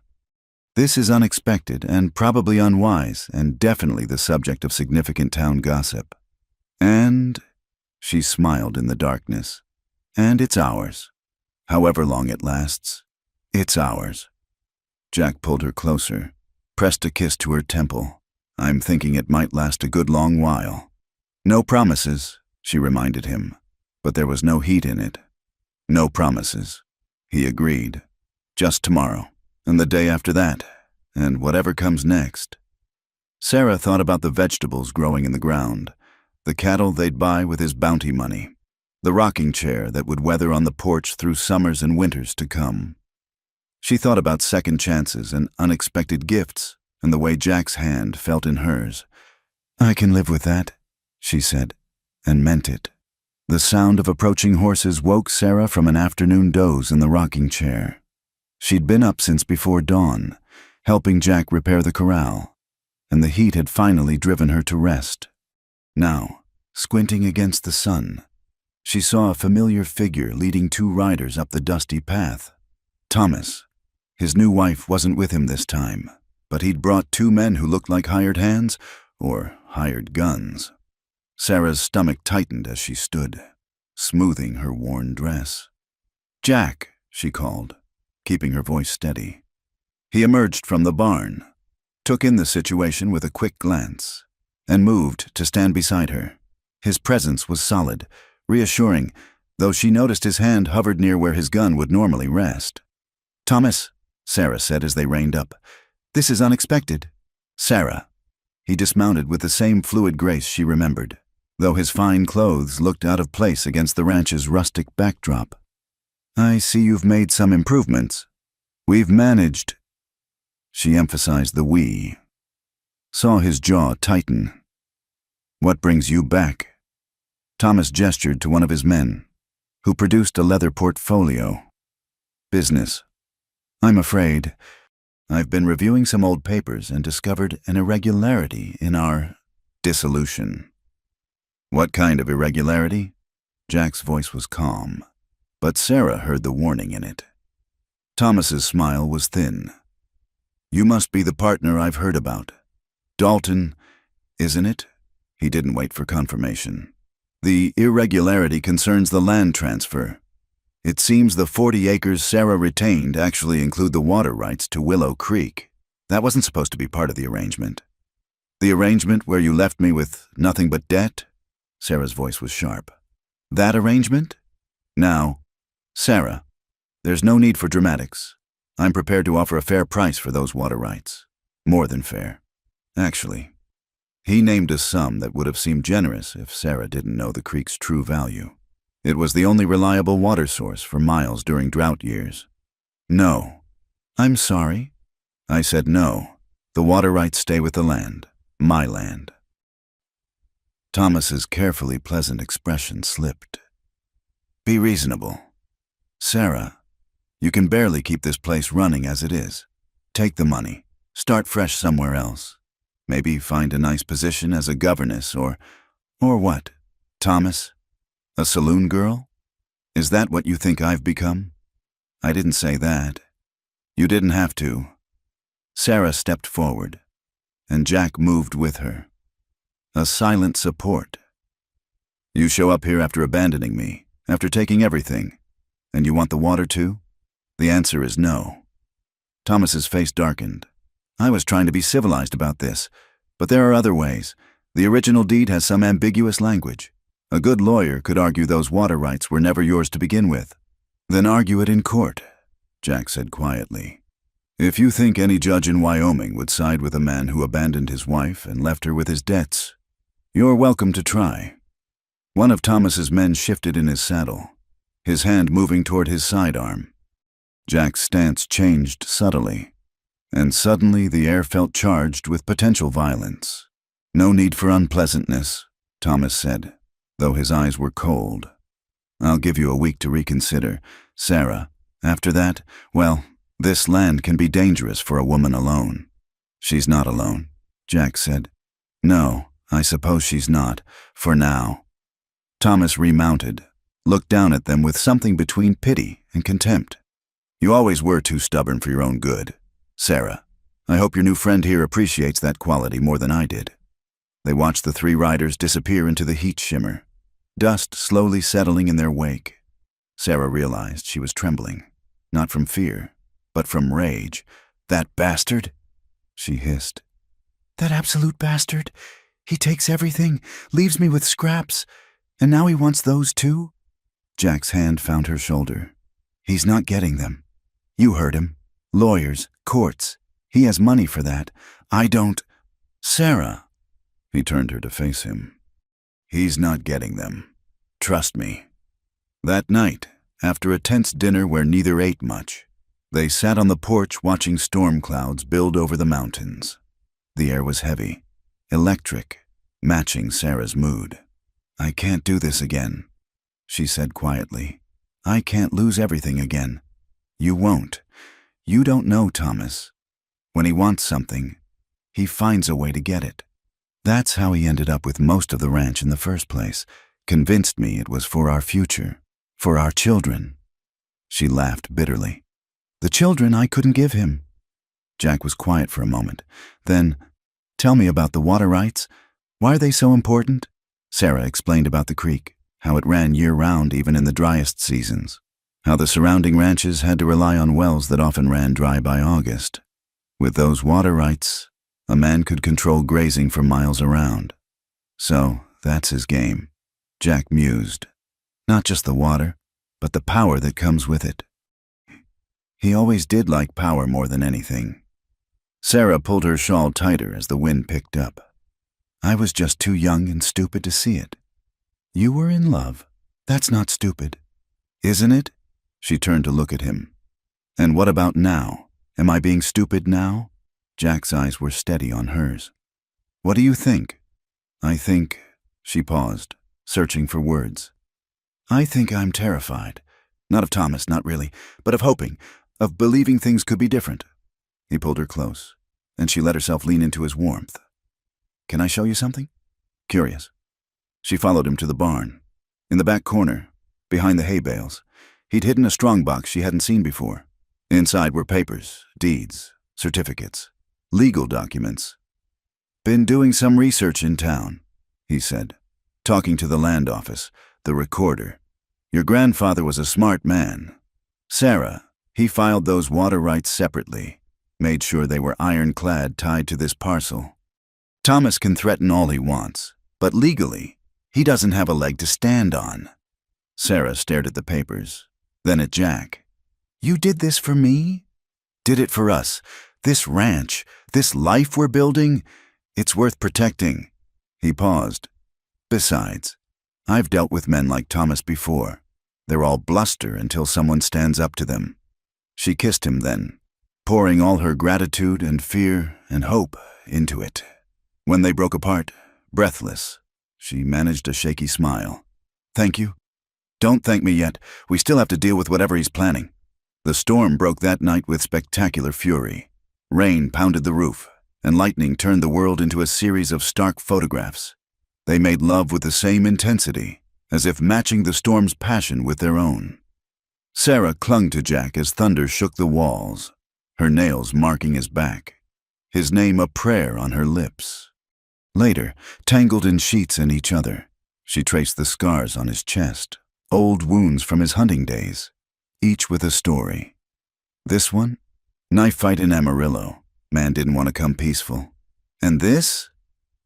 This is unexpected and probably unwise and definitely the subject of significant town gossip. And, she smiled in the darkness, and it's ours. However long it lasts, it's ours. Jack pulled her closer, pressed a kiss to her temple. I'm thinking it might last a good long while. No promises, she reminded him, but there was no heat in it. No promises, he agreed. Just tomorrow, and the day after that, and whatever comes next. Sarah thought about the vegetables growing in the ground, the cattle they'd buy with his bounty money, the rocking chair that would weather on the porch through summers and winters to come. She thought about second chances and unexpected gifts, and the way Jack's hand felt in hers. I can live with that, she said, and meant it. The sound of approaching horses woke Sarah from an afternoon doze in the rocking chair. She'd been up since before dawn, helping Jack repair the corral, and the heat had finally driven her to rest. Now, squinting against the sun, she saw a familiar figure leading two riders up the dusty path. Thomas. His new wife wasn't with him this time, but he'd brought two men who looked like hired hands or hired guns. Sarah's stomach tightened as she stood, smoothing her worn dress. Jack, she called, keeping her voice steady. He emerged from the barn, took in the situation with a quick glance, and moved to stand beside her. His presence was solid, reassuring, though she noticed his hand hovered near where his gun would normally rest. Thomas, Sarah said as they reined up. This is unexpected. Sarah. He dismounted with the same fluid grace she remembered, though his fine clothes looked out of place against the ranch's rustic backdrop. I see you've made some improvements. We've managed. She emphasized the we. Saw his jaw tighten. What brings you back? Thomas gestured to one of his men, who produced a leather portfolio. Business. I'm afraid. I've been reviewing some old papers and discovered an irregularity in our dissolution. What kind of irregularity? Jack's voice was calm, but Sarah heard the warning in it. Thomas's smile was thin. You must be the partner I've heard about. Dalton, isn't it? He didn't wait for confirmation. The irregularity concerns the land transfer. It seems the 40 acres Sarah retained actually include the water rights to Willow Creek. That wasn't supposed to be part of the arrangement. The arrangement where you left me with nothing but debt? Sarah's voice was sharp. That arrangement? Now, Sarah, there's no need for dramatics. I'm prepared to offer a fair price for those water rights. More than fair. Actually, he named a sum that would have seemed generous if Sarah didn't know the creek's true value. It was the only reliable water source for miles during drought years. No. I'm sorry. I said no. The water rights stay with the land. My land. Thomas's carefully pleasant expression slipped. Be reasonable. Sarah, you can barely keep this place running as it is. Take the money. Start fresh somewhere else. Maybe find a nice position as a governess or what? Thomas? A saloon girl? Is that what you think I've become? I didn't say that. You didn't have to. Sarah stepped forward, and Jack moved with her. A silent support. You show up here after abandoning me, after taking everything, and you want the water too? The answer is no. Thomas's face darkened. I was trying to be civilized about this, but there are other ways. The original deed has some ambiguous language. A good lawyer could argue those water rights were never yours to begin with. Then argue it in court, Jack said quietly. If you think any judge in Wyoming would side with a man who abandoned his wife and left her with his debts, you're welcome to try. One of Thomas's men shifted in his saddle, his hand moving toward his sidearm. Jack's stance changed subtly, and suddenly the air felt charged with potential violence. No need for unpleasantness, Thomas said, though his eyes were cold. I'll give you a week to reconsider. Sarah, after that, well, this land can be dangerous for a woman alone. She's not alone, Jack said. No, I suppose she's not, for now. Thomas remounted, looked down at them with something between pity and contempt. You always were too stubborn for your own good, Sarah. I hope your new friend here appreciates that quality more than I did. They watched the three riders disappear into the heat shimmer, dust slowly settling in their wake. Sarah realized she was trembling, not from fear, but from rage. That bastard, she hissed. That absolute bastard. He takes everything, leaves me with scraps, and now he wants those too? Jack's hand found her shoulder. He's not getting them. You heard him. Lawyers, courts. He has money for that. I don't. Sarah. He turned her to face him. He's not getting them. Trust me. That night, after a tense dinner where neither ate much, they sat on the porch watching storm clouds build over the mountains. The air was heavy, electric, matching Sarah's mood. I can't do this again, she said quietly. I can't lose everything again. You won't. You don't know Thomas. When he wants something, he finds a way to get it. That's how he ended up with most of the ranch in the first place. Convinced me it was for our future, for our children. She laughed bitterly. The children I couldn't give him. Jack was quiet for a moment. Then, tell me about the water rights. Why are they so important? Sarah explained about the creek, how it ran year-round even in the driest seasons, how the surrounding ranches had to rely on wells that often ran dry by August. With those water rights, a man could control grazing for miles around. So, that's his game, Jack mused. Not just the water, but the power that comes with it. He always did like power more than anything. Sarah pulled her shawl tighter as the wind picked up. I was just too young and stupid to see it. You were in love. That's not stupid. Isn't it? She turned to look at him. And what about now? Am I being stupid now? Jack's eyes were steady on hers. What do you think? I think, she paused, searching for words. I think I'm terrified. Not of Thomas, not really, but of hoping, of believing things could be different. He pulled her close, and she let herself lean into his warmth. Can I show you something? Curious. She followed him to the barn. In the back corner, behind the hay bales, he'd hidden a strongbox she hadn't seen before. Inside were papers, deeds, certificates, legal documents. Been doing some research in town, he said, talking to the land office, the recorder. Your grandfather was a smart man. Sarah, he filed those water rights separately, made sure they were ironclad tied to this parcel. Thomas can threaten all he wants, but legally, he doesn't have a leg to stand on. Sarah stared at the papers, then at Jack. You did this for me? Did it for us. This ranch, this life we're building, it's worth protecting. He paused. Besides, I've dealt with men like Thomas before. They're all bluster until someone stands up to them. She kissed him then, pouring all her gratitude and fear and hope into it. When they broke apart, breathless, she managed a shaky smile. Thank you. Don't thank me yet. We still have to deal with whatever he's planning. The storm broke that night with spectacular fury. Rain pounded the roof, and lightning turned the world into a series of stark photographs. They made love with the same intensity, as if matching the storm's passion with their own. Sarah clung to Jack as thunder shook the walls, her nails marking his back, his name a prayer on her lips. Later, tangled in sheets and each other, she traced the scars on his chest, old wounds from his hunting days, each with a story. This one? Knife fight in Amarillo. Man didn't want to come peaceful. And this?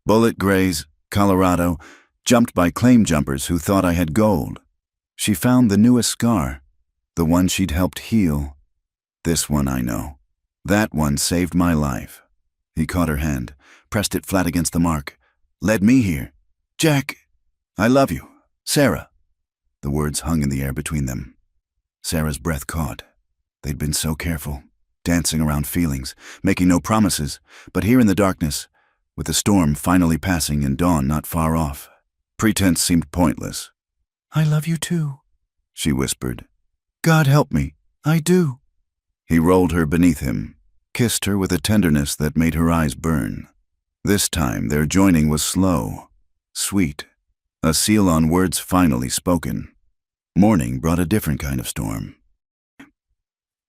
Bullet Graze, Colorado, jumped by claim jumpers who thought I had gold. She found the newest scar, the one she'd helped heal. This one I know. That one saved my life. He caught her hand, pressed it flat against the mark. Led me here. Jack, I love you. Sarah. The words hung in the air between them. Sarah's breath caught. They'd been so careful, dancing around feelings, making no promises, but here in the darkness, with the storm finally passing and dawn not far off, pretense seemed pointless. I love you too, she whispered. God help me, I do. He rolled her beneath him, kissed her with a tenderness that made her eyes burn. This time their joining was slow, sweet, a seal on words finally spoken. Morning brought a different kind of storm.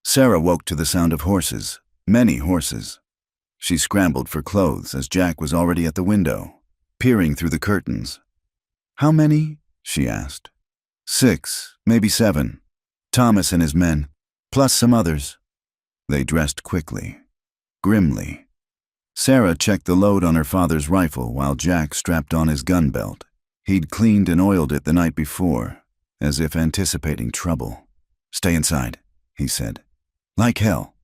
Sarah woke to the sound of horses, many horses. She scrambled for clothes as Jack was already at the window, peering through the curtains. "How many?" she asked. "6, maybe 7. Thomas and his men, plus some others." They dressed quickly, grimly. Sarah checked the load on her father's rifle while Jack strapped on his gun belt. He'd cleaned and oiled it the night before, as if anticipating trouble. "Stay inside," he said. "Like hell."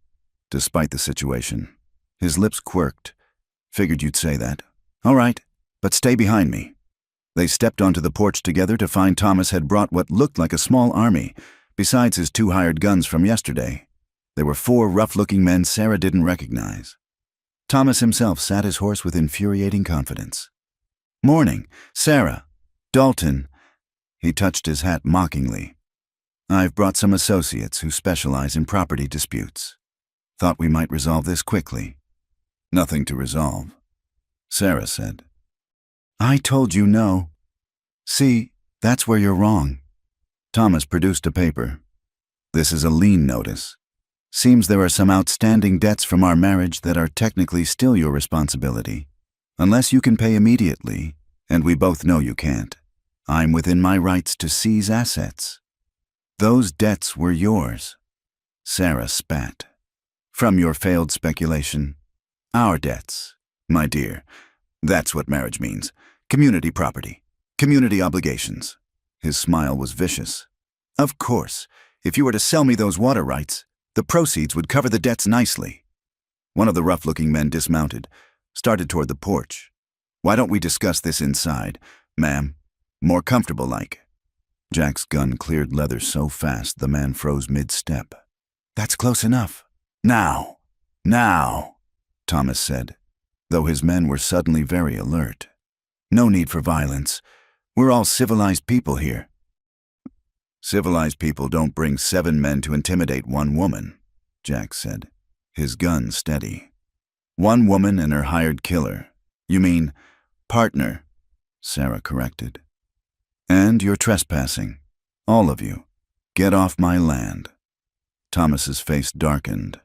Despite the situation, his lips quirked. "Figured you'd say that." "All right, but stay behind me." They stepped onto the porch together to find Thomas had brought what looked like a small army, besides his 2 hired guns from yesterday. There were 4 rough-looking men Sarah didn't recognize. Thomas himself sat his horse with infuriating confidence. "Morning, Sarah. Dalton." He touched his hat mockingly. "I've brought some associates who specialize in property disputes. Thought we might resolve this quickly." "Nothing to resolve," Sarah said. "I told you no. See, that's where you're wrong." Thomas produced a paper. "This is a lien notice. Seems there are some outstanding debts from our marriage that are technically still your responsibility. Unless you can pay immediately, and we both know you can't, I'm within my rights to seize assets. Those debts were yours." Sarah spat. "From your failed speculation. Our debts, my dear. That's what marriage means. Community property. Community obligations." His smile was vicious. "Of course, if you were to sell me those water rights, the proceeds would cover the debts nicely." One of the rough-looking men dismounted, started toward the porch. "Why don't we discuss this inside, ma'am? More comfortable-like." Jack's gun cleared leather so fast the man froze mid-step. "That's close enough." Now, Thomas said, though his men were suddenly very alert. "No need for violence. We're all civilized people here." "Civilized people don't bring 7 men to intimidate 1 woman, Jack said, his gun steady. "1 woman and her hired killer. You mean partner," Sarah corrected. "And you're trespassing. All of you. Get off my land." Thomas's face darkened.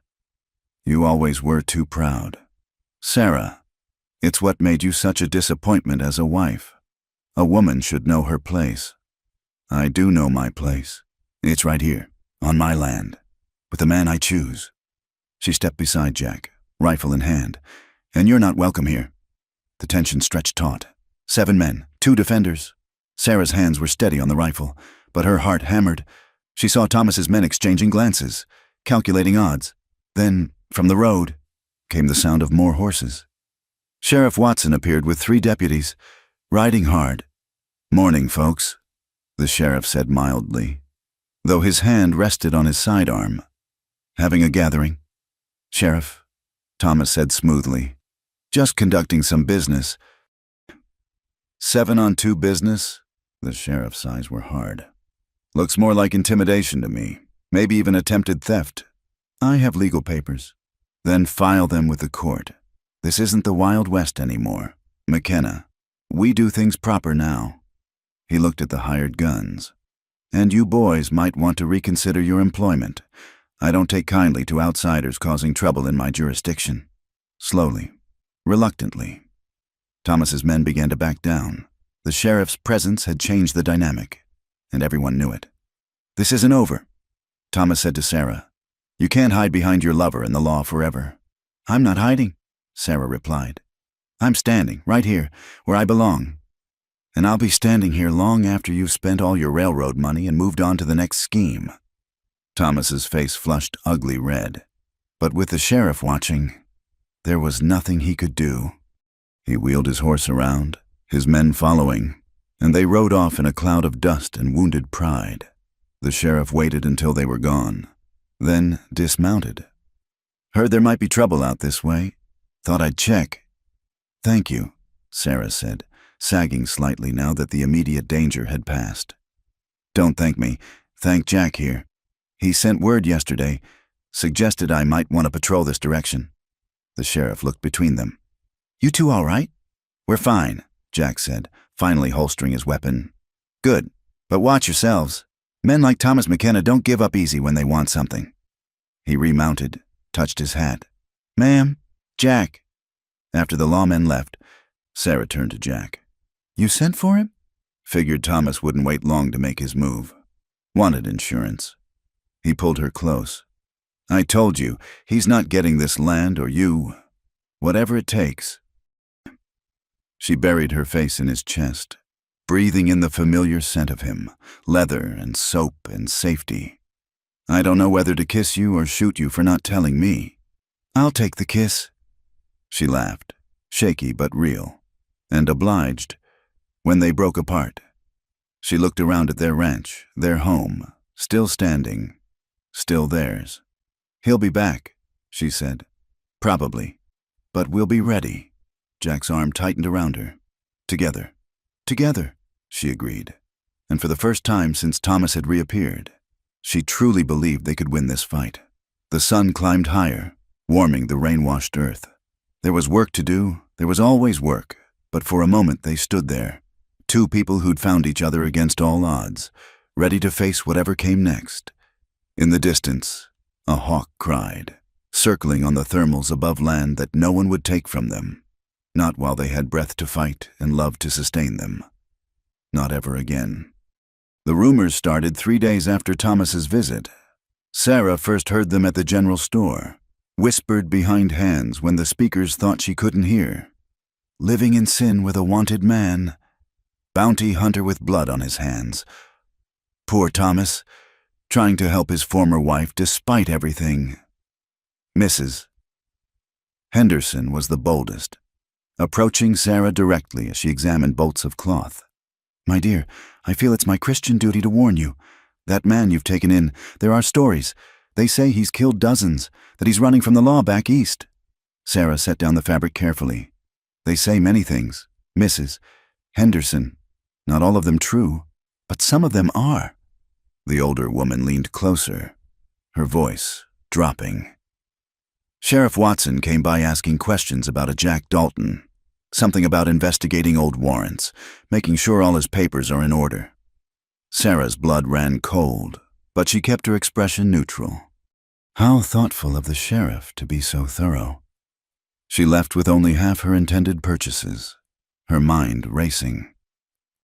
"You always were too proud. Sarah, it's what made you such a disappointment as a wife. A woman should know her place." "I do know my place. It's right here, on my land, with the man I choose." She stepped beside Jack, rifle in hand. "And you're not welcome here." The tension stretched taut. 7 men, 2 defenders. Sarah's hands were steady on the rifle, but her heart hammered. She saw Thomas's men exchanging glances, calculating odds. Then, from the road, came the sound of more horses. Sheriff Watson appeared with 3 deputies, riding hard. "Morning, folks," the sheriff said mildly, though his hand rested on his sidearm. "Having a gathering?" "Sheriff," Thomas said smoothly, "just conducting some business." 7-on-2 business? The sheriff's eyes were hard. "Looks more like intimidation to me, maybe even attempted theft." "I have legal papers." "Then file them with the court. This isn't the Wild West anymore. McKenna, we do things proper now." He looked at the hired guns. "And you boys might want to reconsider your employment. I don't take kindly to outsiders causing trouble in my jurisdiction." Slowly, reluctantly, Thomas's men began to back down. The sheriff's presence had changed the dynamic, and everyone knew it. "This isn't over," Thomas said to Sarah. "You can't hide behind your lover and the law forever." "I'm not hiding," Sarah replied. "I'm standing right here, where I belong. And I'll be standing here long after you've spent all your railroad money and moved on to the next scheme." Thomas's face flushed ugly red, but with the sheriff watching, there was nothing he could do. He wheeled his horse around, his men following, and they rode off in a cloud of dust and wounded pride. The sheriff waited until they were gone, then dismounted. "Heard there might be trouble out this way. Thought I'd check." "Thank you," Sarah said, sagging slightly now that the immediate danger had passed. "Don't thank me. Thank Jack here. He sent word yesterday, suggested I might want to patrol this direction." The sheriff looked between them. "You two all right?" "We're fine," Jack said, finally holstering his weapon. "Good, but watch yourselves. Men like Thomas McKenna don't give up easy when they want something. He remounted, touched his hat. Ma'am, Jack. After the lawmen left, Sarah turned to Jack. You sent for him? Figured Thomas wouldn't wait long to make his move. Wanted insurance. He pulled her close. I told you, he's not getting this land or you. Whatever it takes. She buried her face in his chest, breathing in the familiar scent of him, leather and soap and safety. I don't know whether to kiss you or shoot you for not telling me. I'll take the kiss. She laughed, shaky but real, and obliged. When they broke apart, she looked around at their ranch, their home, still standing, still theirs. He'll be back, she said. Probably. But we'll be ready. Jack's arm tightened around her. Together. Together, she agreed. And for the first time since Thomas had reappeared, she truly believed they could win this fight. The sun climbed higher, warming the rain-washed earth. There was work to do, there was always work, but for a moment they stood there, two people who'd found each other against all odds, ready to face whatever came next. In the distance, a hawk cried, circling on the thermals above land that no one would take from them, not while they had breath to fight and love to sustain them. Not ever again. The rumors started 3 days after Thomas's visit. Sarah first heard them at the general store, whispered behind hands when the speakers thought she couldn't hear. Living in sin with a wanted man, bounty hunter with blood on his hands. Poor Thomas, trying to help his former wife despite everything. Mrs. Henderson was the boldest, approaching Sarah directly as she examined bolts of cloth. My dear, I feel it's my Christian duty to warn you. That man you've taken in, there are stories. They say he's killed dozens, that he's running from the law back east. Sarah set down the fabric carefully. They say many things, Mrs. Henderson. Not all of them true, but some of them are. The older woman leaned closer, her voice dropping. Sheriff Watson came by asking questions about a Jack Dalton. Something about investigating old warrants, making sure all his papers are in order. Sarah's blood ran cold, but she kept her expression neutral. How thoughtful of the sheriff to be so thorough. She left with only half her intended purchases, her mind racing.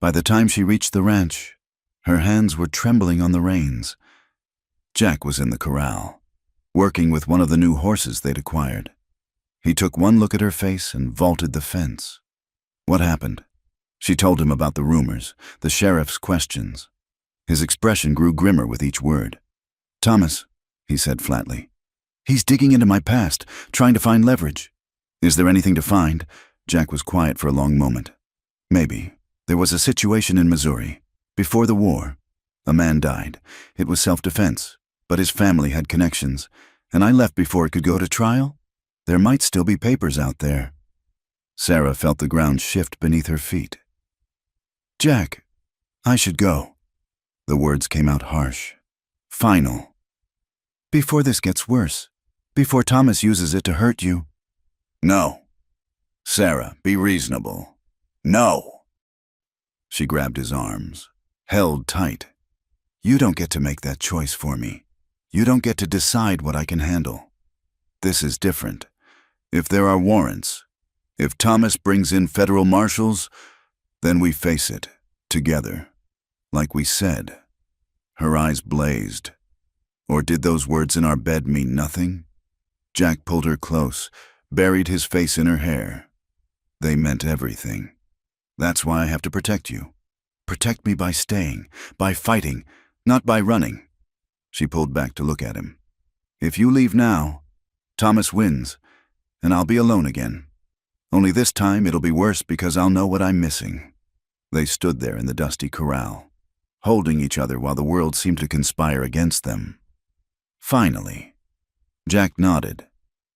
By the time she reached the ranch, her hands were trembling on the reins. Jack was in the corral, working with one of the new horses they'd acquired. He took one look at her face and vaulted the fence. What happened? She told him about the rumors, the sheriff's questions. His expression grew grimmer with each word. Thomas, he said flatly. He's digging into my past, trying to find leverage. Is there anything to find? Jack was quiet for a long moment. Maybe. There was a situation in Missouri. Before the war. A man died. It was self-defense, but his family had connections, and I left before it could go to trial. There might still be papers out there. Sarah felt the ground shift beneath her feet. Jack, I should go. The words came out harsh. Final. Before this gets worse. Before Thomas uses it to hurt you. No. Sarah, be reasonable. No. She grabbed his arms, held tight. You don't get to make that choice for me. You don't get to decide what I can handle. This is different. If there are warrants, if Thomas brings in federal marshals, then we face it, together, like we said. Her eyes blazed. Or did those words in our bed mean nothing? Jack pulled her close, buried his face in her hair. They meant everything. That's why I have to protect you. Protect me by staying, by fighting, not by running. She pulled back to look at him. If you leave now, Thomas wins, and I'll be alone again. Only this time it'll be worse because I'll know what I'm missing. They stood there in the dusty corral, holding each other while the world seemed to conspire against them. Finally, Jack nodded.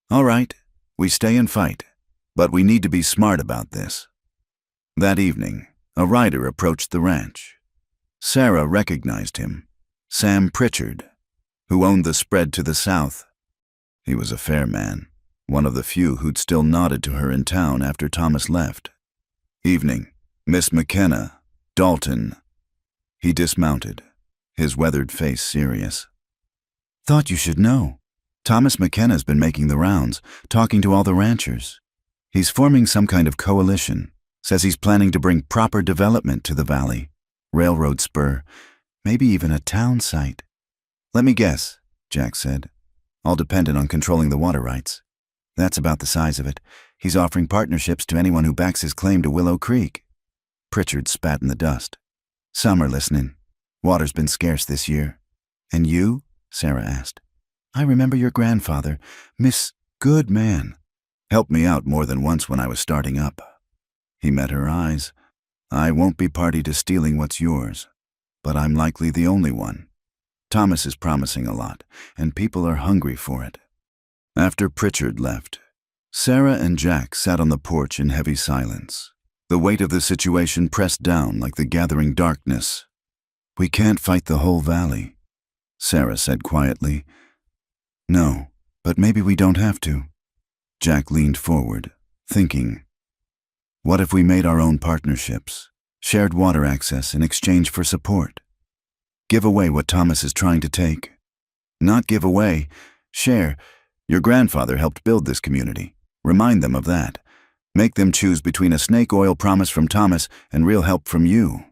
All right, we stay and fight, but we need to be smart about this. That evening, a rider approached the ranch. Sarah recognized him, Sam Pritchard, who owned the spread to the south. He was a fair man, one of the few who'd still nodded to her in town after Thomas left. Evening, Miss McKenna, Dalton. He dismounted, his weathered face serious. "Thought you should know. Thomas McKenna's been making the rounds, talking to all the ranchers. He's forming some kind of coalition. Says he's planning to bring proper development to the valley. Railroad spur, maybe even a town site." "Let me guess," Jack said. "All dependent on controlling the water rights." "That's about the size of it. He's offering partnerships to anyone who backs his claim to Willow Creek." Pritchard spat in the dust. "Some are listening. Water's been scarce this year." "And you?" Sarah asked. "I remember your grandfather, Miss Good Man. Helped me out more than once when I was starting up." He met her eyes. "I won't be party to stealing what's yours, but I'm likely the only one. Thomas is promising a lot, and people are hungry for it." After Pritchard left, Sarah and Jack sat on the porch in heavy silence. The weight of the situation pressed down like the gathering darkness. "We can't fight the whole valley," Sarah said quietly. "No, but maybe we don't have to." Jack leaned forward, thinking. What if we made our own partnerships, shared water access in exchange for support? Give away what Thomas is trying to take. Not give away, share. Your grandfather helped build this community. Remind them of that. Make them choose between a snake oil promise from Thomas and real help from you.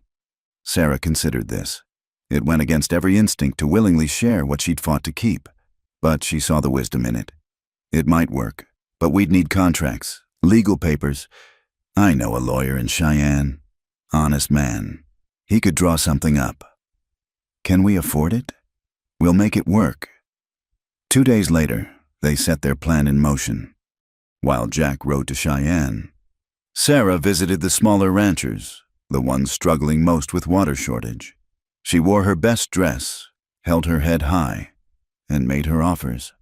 Sarah considered this. It went against every instinct to willingly share what she'd fought to keep, but she saw the wisdom in it. It might work, but we'd need contracts, legal papers. I know a lawyer in Cheyenne. Honest man. He could draw something up. Can we afford it? We'll make it work. 2 days later, they set their plan in motion. While Jack rode to Cheyenne, Sarah visited the smaller ranchers, the ones struggling most with water shortage. She wore her best dress, held her head high, and made her offers.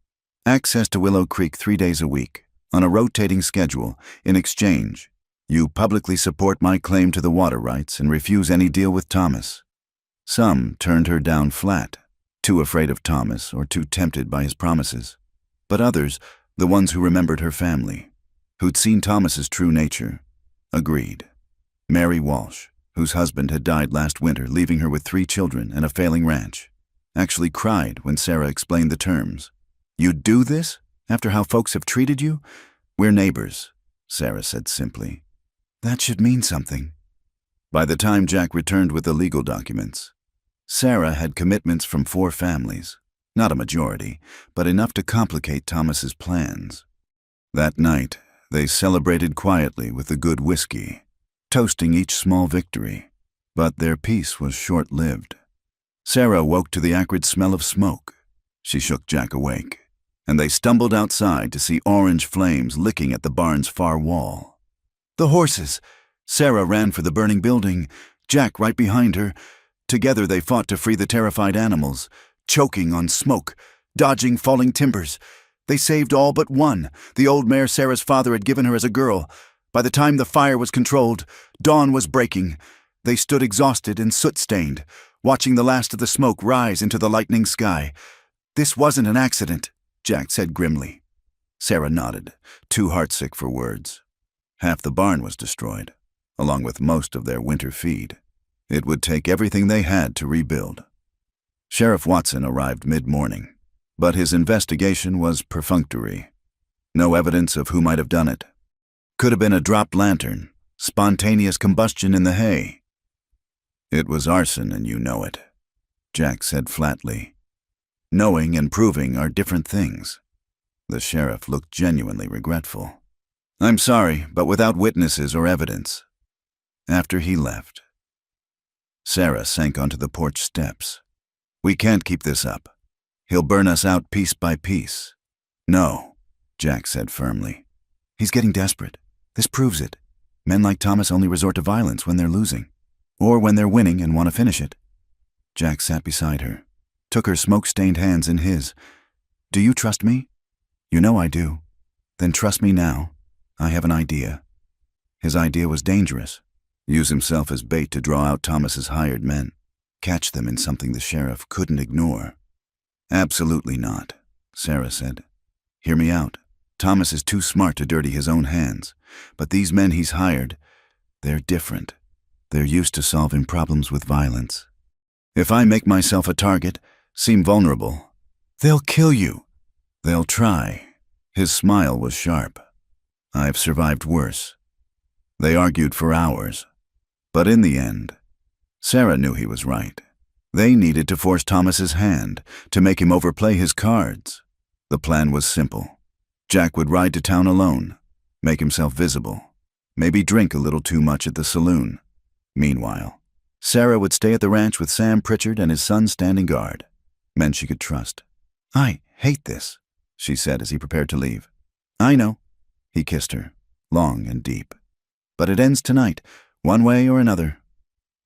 Access to Willow Creek 3 days a week, on a rotating schedule. In exchange, you publicly support my claim to the water rights and refuse any deal with Thomas. Some turned her down flat, too afraid of Thomas or too tempted by his promises. But others, the ones who remembered her family, who'd seen Thomas's true nature, agreed. Mary Walsh, whose husband had died last winter, leaving her with 3 children and a failing ranch, actually cried when Sarah explained the terms. "You'd do this? After how folks have treated you? We're neighbors," Sarah said simply. "That should mean something." By the time Jack returned with the legal documents, Sarah had commitments from 4 families. Not a majority, but enough to complicate Thomas's plans. That night, they celebrated quietly with the good whiskey, toasting each small victory, but their peace was short-lived. Sarah woke to the acrid smell of smoke. She shook Jack awake, and they stumbled outside to see orange flames licking at the barn's far wall. "The horses!" Sarah ran for the burning building, Jack right behind her. Together they fought to free the terrified animals, choking on smoke, dodging falling timbers. They saved all but one, the old mare Sarah's father had given her as a girl. By the time the fire was controlled, dawn was breaking. They stood exhausted and soot-stained, watching the last of the smoke rise into the lightning sky. "This wasn't an accident," Jack said grimly. Sarah nodded, too heartsick for words. Half the barn was destroyed, along with most of their winter feed. It would take everything they had to rebuild. Sheriff Watson arrived mid-morning, but his investigation was perfunctory. No evidence of who might have done it. Could have been a dropped lantern, spontaneous combustion in the hay. "It was arson, and you know it," Jack said flatly. "Knowing and proving are different things." The sheriff looked genuinely regretful. "I'm sorry, but without witnesses or evidence." After he left, Sarah sank onto the porch steps. "We can't keep this up. He'll burn us out piece by piece." "No," Jack said firmly. "He's getting desperate. This proves it. Men like Thomas only resort to violence when they're losing, or when they're winning and want to finish it." Jack sat beside her, took her smoke-stained hands in his. "Do you trust me?" "You know I do." "Then trust me now. I have an idea." His idea was dangerous. Use himself as bait to draw out Thomas's hired men. Catch them in something the sheriff couldn't ignore. "Absolutely not," Sarah said. "Hear me out. Thomas is too smart to dirty his own hands. But these men he's hired, they're different. They're used to solving problems with violence. If I make myself a target, seem vulnerable, they'll kill you. They'll try. His smile was sharp. I've survived worse. They argued for hours. But in the end, Sarah knew he was right. They needed to force Thomas's hand, to make him overplay his cards. The plan was simple. Jack would ride to town alone, make himself visible, maybe drink a little too much at the saloon. Meanwhile, Sarah would stay at the ranch with Sam Pritchard and his son standing guard, men she could trust. I hate this, she said as he prepared to leave. I know. He kissed her, long and deep. But it ends tonight, one way or another.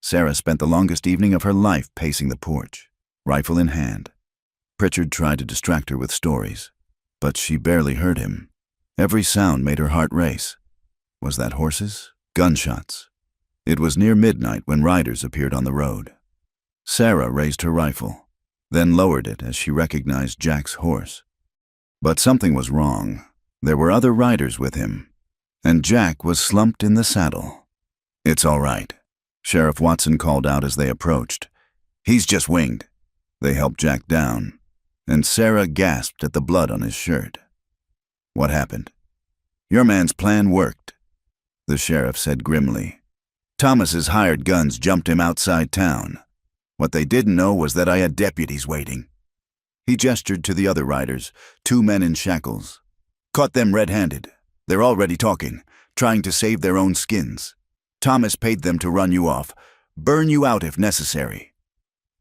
Sarah spent the longest evening of her life pacing the porch, rifle in hand. Pritchard tried to distract her with stories, but she barely heard him. Every sound made her heart race. Was that horses? Gunshots? It was near midnight when riders appeared on the road. Sarah raised her rifle, then lowered it as she recognized Jack's horse. But something was wrong. There were other riders with him, and Jack was slumped in the saddle. It's all right, Sheriff Watson called out as they approached. He's just winged. They helped Jack down, and Sarah gasped at the blood on his shirt. What happened? Your man's plan worked, the sheriff said grimly. Thomas's hired guns jumped him outside town. What they didn't know was that I had deputies waiting. He gestured to the other riders, 2 men in shackles. Caught them red-handed. They're already talking, trying to save their own skins. Thomas paid them to run you off, burn you out if necessary.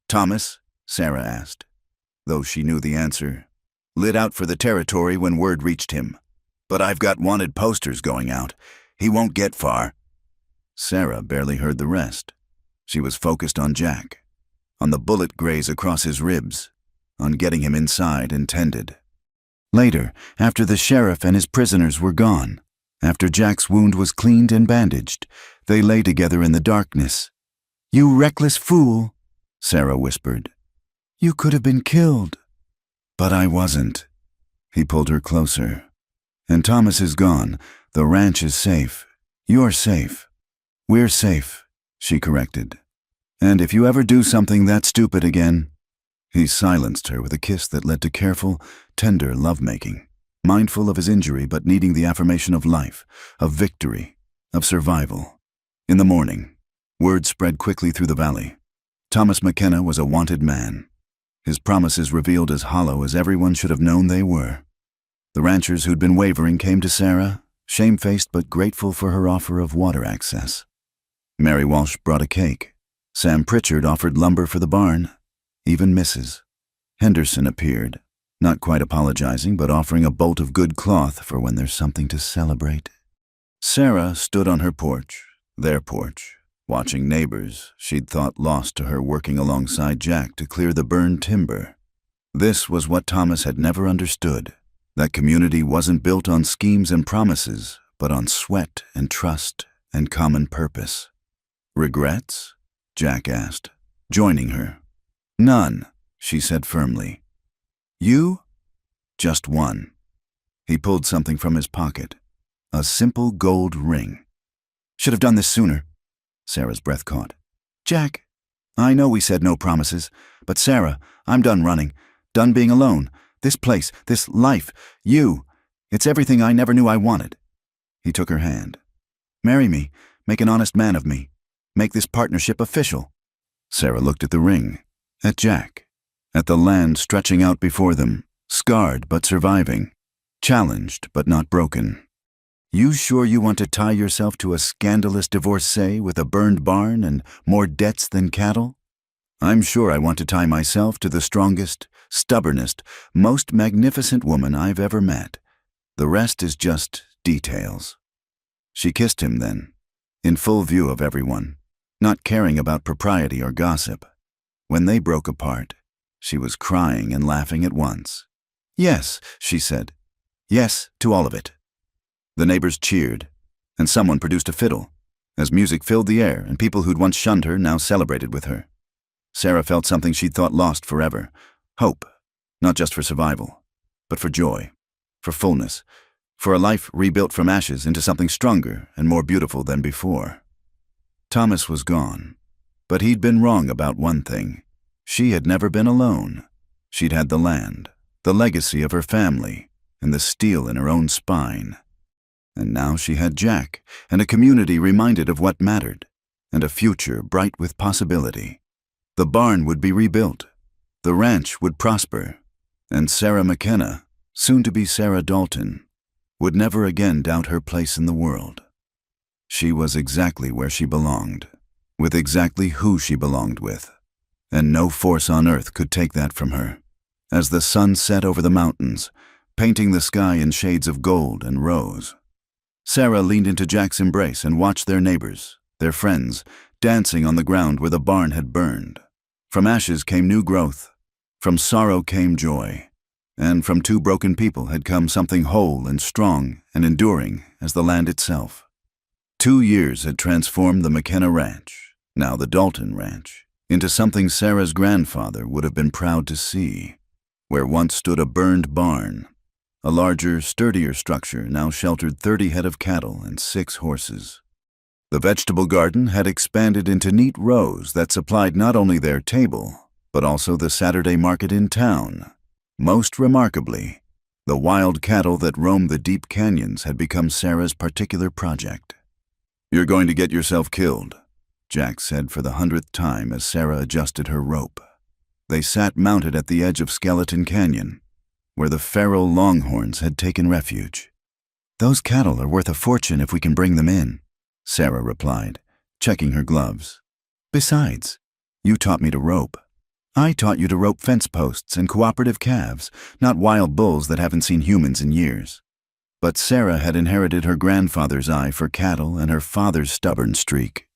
Thomas, Sarah asked, though she knew the answer, lit out for the territory when word reached him. But I've got wanted posters going out. He won't get far. Sarah barely heard the rest. She was focused on Jack, on the bullet graze across his ribs, on getting him inside and tended. Later, after the sheriff and his prisoners were gone, after Jack's wound was cleaned and bandaged, they lay together in the darkness. You reckless fool, Sarah whispered. You could have been killed. But I wasn't. He pulled her closer. And Thomas is gone. The ranch is safe. You're safe. We're safe, she corrected. And if you ever do something that stupid again... He silenced her with a kiss that led to careful, tender lovemaking, mindful of his injury but needing the affirmation of life, of victory, of survival. In the morning, word spread quickly through the valley. Thomas McKenna was a wanted man. His promises revealed as hollow as everyone should have known they were. The ranchers who'd been wavering came to Sarah, shamefaced but grateful for her offer of water access. Mary Walsh brought a cake. Sam Pritchard offered lumber for the barn. Even Mrs. Henderson appeared, not quite apologizing, but offering a bolt of good cloth for when there's something to celebrate. Sarah stood on her porch, their porch, watching neighbors she'd thought lost to her working alongside Jack to clear the burned timber. This was what Thomas had never understood. That community wasn't built on schemes and promises, but on sweat and trust and common purpose. Regrets? Jack asked, joining her. None, she said firmly. You? Just one. He pulled something from his pocket. A simple gold ring. Should have done this sooner. Sarah's breath caught. Jack, I know we said no promises, but Sarah, I'm done running. Done being alone. This place, this life, you. It's everything I never knew I wanted. He took her hand. Marry me. Make an honest man of me. Make this partnership official. Sarah looked at the ring. At Jack, at the land stretching out before them, scarred but surviving, challenged but not broken. You sure you want to tie yourself to a scandalous divorcee with a burned barn and more debts than cattle? I'm sure I want to tie myself to the strongest, stubbornest, most magnificent woman I've ever met. The rest is just details. She kissed him then, in full view of everyone, not caring about propriety or gossip. When they broke apart, she was crying and laughing at once. Yes, she said. Yes, to all of it. The neighbors cheered, and someone produced a fiddle, as music filled the air and people who'd once shunned her now celebrated with her. Sarah felt something she'd thought lost forever. Hope, not just for survival, but for joy, for fullness, for a life rebuilt from ashes into something stronger and more beautiful than before. Thomas was gone. But he'd been wrong about one thing. She had never been alone. She'd had the land, the legacy of her family, and the steel in her own spine. And now she had Jack, and a community reminded of what mattered, and a future bright with possibility. The barn would be rebuilt, the ranch would prosper, and Sarah McKenna, soon to be Sarah Dalton, would never again doubt her place in the world. She was exactly where she belonged, with exactly who she belonged with, and no force on earth could take that from her. As the sun set over the mountains, painting the sky in shades of gold and rose, Sarah leaned into Jack's embrace and watched their neighbors, their friends, dancing on the ground where the barn had burned. From ashes came new growth, from sorrow came joy, and from two broken people had come something whole and strong and enduring as the land itself. 2 years had transformed the McKenna Ranch, now the Dalton Ranch, into something Sarah's grandfather would have been proud to see. Where once stood a burned barn, a larger, sturdier structure now sheltered 30 head of cattle and 6 horses. The vegetable garden had expanded into neat rows that supplied not only their table, but also the Saturday market in town. Most remarkably, the wild cattle that roamed the deep canyons had become Sarah's particular project. "You're going to get yourself killed," Jack said for the 100th time as Sarah adjusted her rope. They sat mounted at the edge of Skeleton Canyon, where the feral longhorns had taken refuge. "Those cattle are worth a fortune if we can bring them in," Sarah replied, checking her gloves. "Besides, you taught me to rope. I taught you to rope fence posts and cooperative calves, not wild bulls that haven't seen humans in years." But Sarah had inherited her grandfather's eye for cattle and her father's stubborn streak.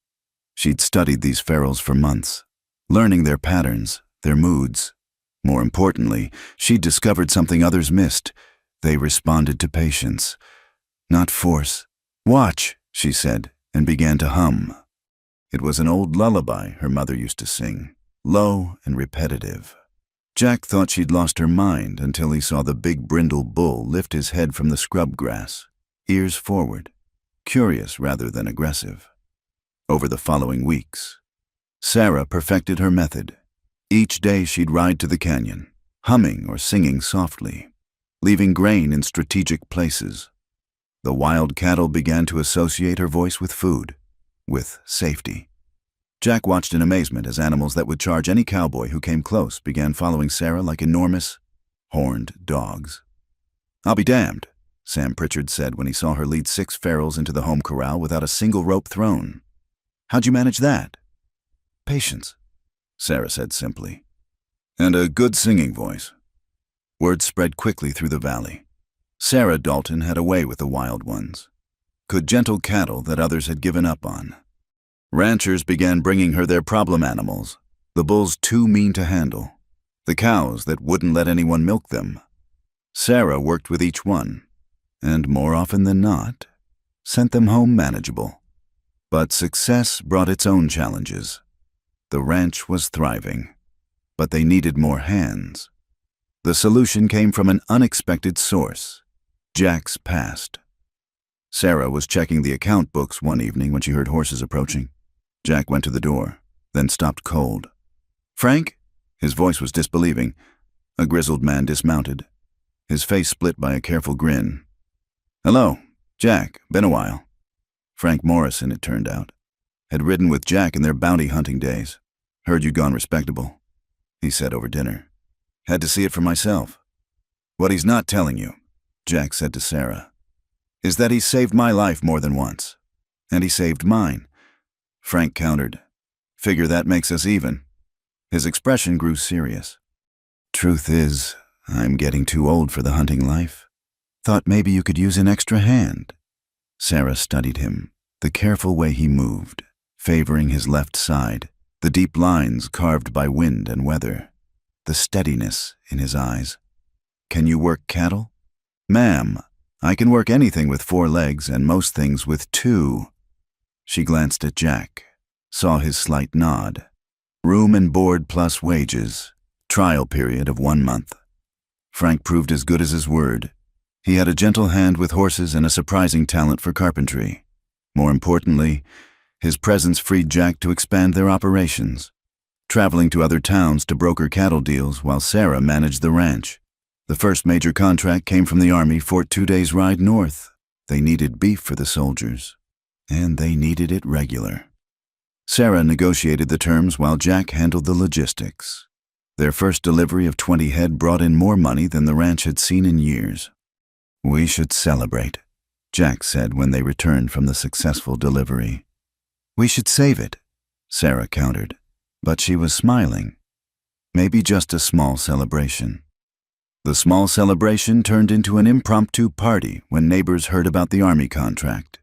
She'd studied these ferals for months, learning their patterns, their moods. More importantly, she'd discovered something others missed. They responded to patience, not force. "Watch," she said, and began to hum. It was an old lullaby her mother used to sing, low and repetitive. Jack thought she'd lost her mind until he saw the big brindle bull lift his head from the scrub grass, ears forward, curious rather than aggressive. Over the following weeks, Sarah perfected her method. Each day she'd ride to the canyon, humming or singing softly, leaving grain in strategic places. The wild cattle began to associate her voice with food, with safety. Jack watched in amazement as animals that would charge any cowboy who came close began following Sarah like enormous, horned dogs. "I'll be damned," Sam Pritchard said when he saw her lead 6 ferals into the home corral without a single rope thrown. "How'd you manage that?" "Patience," Sarah said simply. "And a good singing voice." Word spread quickly through the valley. Sarah Dalton had a way with the wild ones, could gentle cattle that others had given up on. Ranchers began bringing her their problem animals, the bulls too mean to handle, the cows that wouldn't let anyone milk them. Sarah worked with each one, and more often than not, sent them home manageable. But success brought its own challenges. The ranch was thriving, but they needed more hands. The solution came from an unexpected source, Jack's past. Sarah was checking the account books one evening when she heard horses approaching. Jack went to the door, then stopped cold. "Frank?" His voice was disbelieving. A grizzled man dismounted, his face split by a careful grin. "Hello, Jack, been a while." Frank Morrison, it turned out, had ridden with Jack in their bounty hunting days. "Heard you'd gone respectable," he said over dinner. "Had to see it for myself." "What he's not telling you," Jack said to Sarah, "is that he saved my life more than once. And he saved mine." Frank countered, "Figure that makes us even." His expression grew serious. "Truth is, I'm getting too old for the hunting life. Thought maybe you could use an extra hand." Sarah studied him, the careful way he moved, favoring his left side, the deep lines carved by wind and weather, the steadiness in his eyes. "Can you work cattle?" "Ma'am, I can work anything with 4 legs and most things with 2. She glanced at Jack, saw his slight nod. Room and board plus wages, trial period of 1 month. Frank proved as good as his word. He had a gentle hand with horses and a surprising talent for carpentry. More importantly, his presence freed Jack to expand their operations. traveling to other towns to broker cattle deals while Sarah managed the ranch. The first major contract came from the Army for 2 days' ride north. They needed beef for the soldiers, and they needed it regular. Sarah negotiated the terms while Jack handled the logistics. Their first delivery of 20 head brought in more money than the ranch had seen in years. "We should celebrate," Jack said when they returned from the successful delivery. "We should save it," Sarah countered, but she was smiling. Maybe just a small celebration. The small celebration turned into an impromptu party when neighbors heard about the Army contract.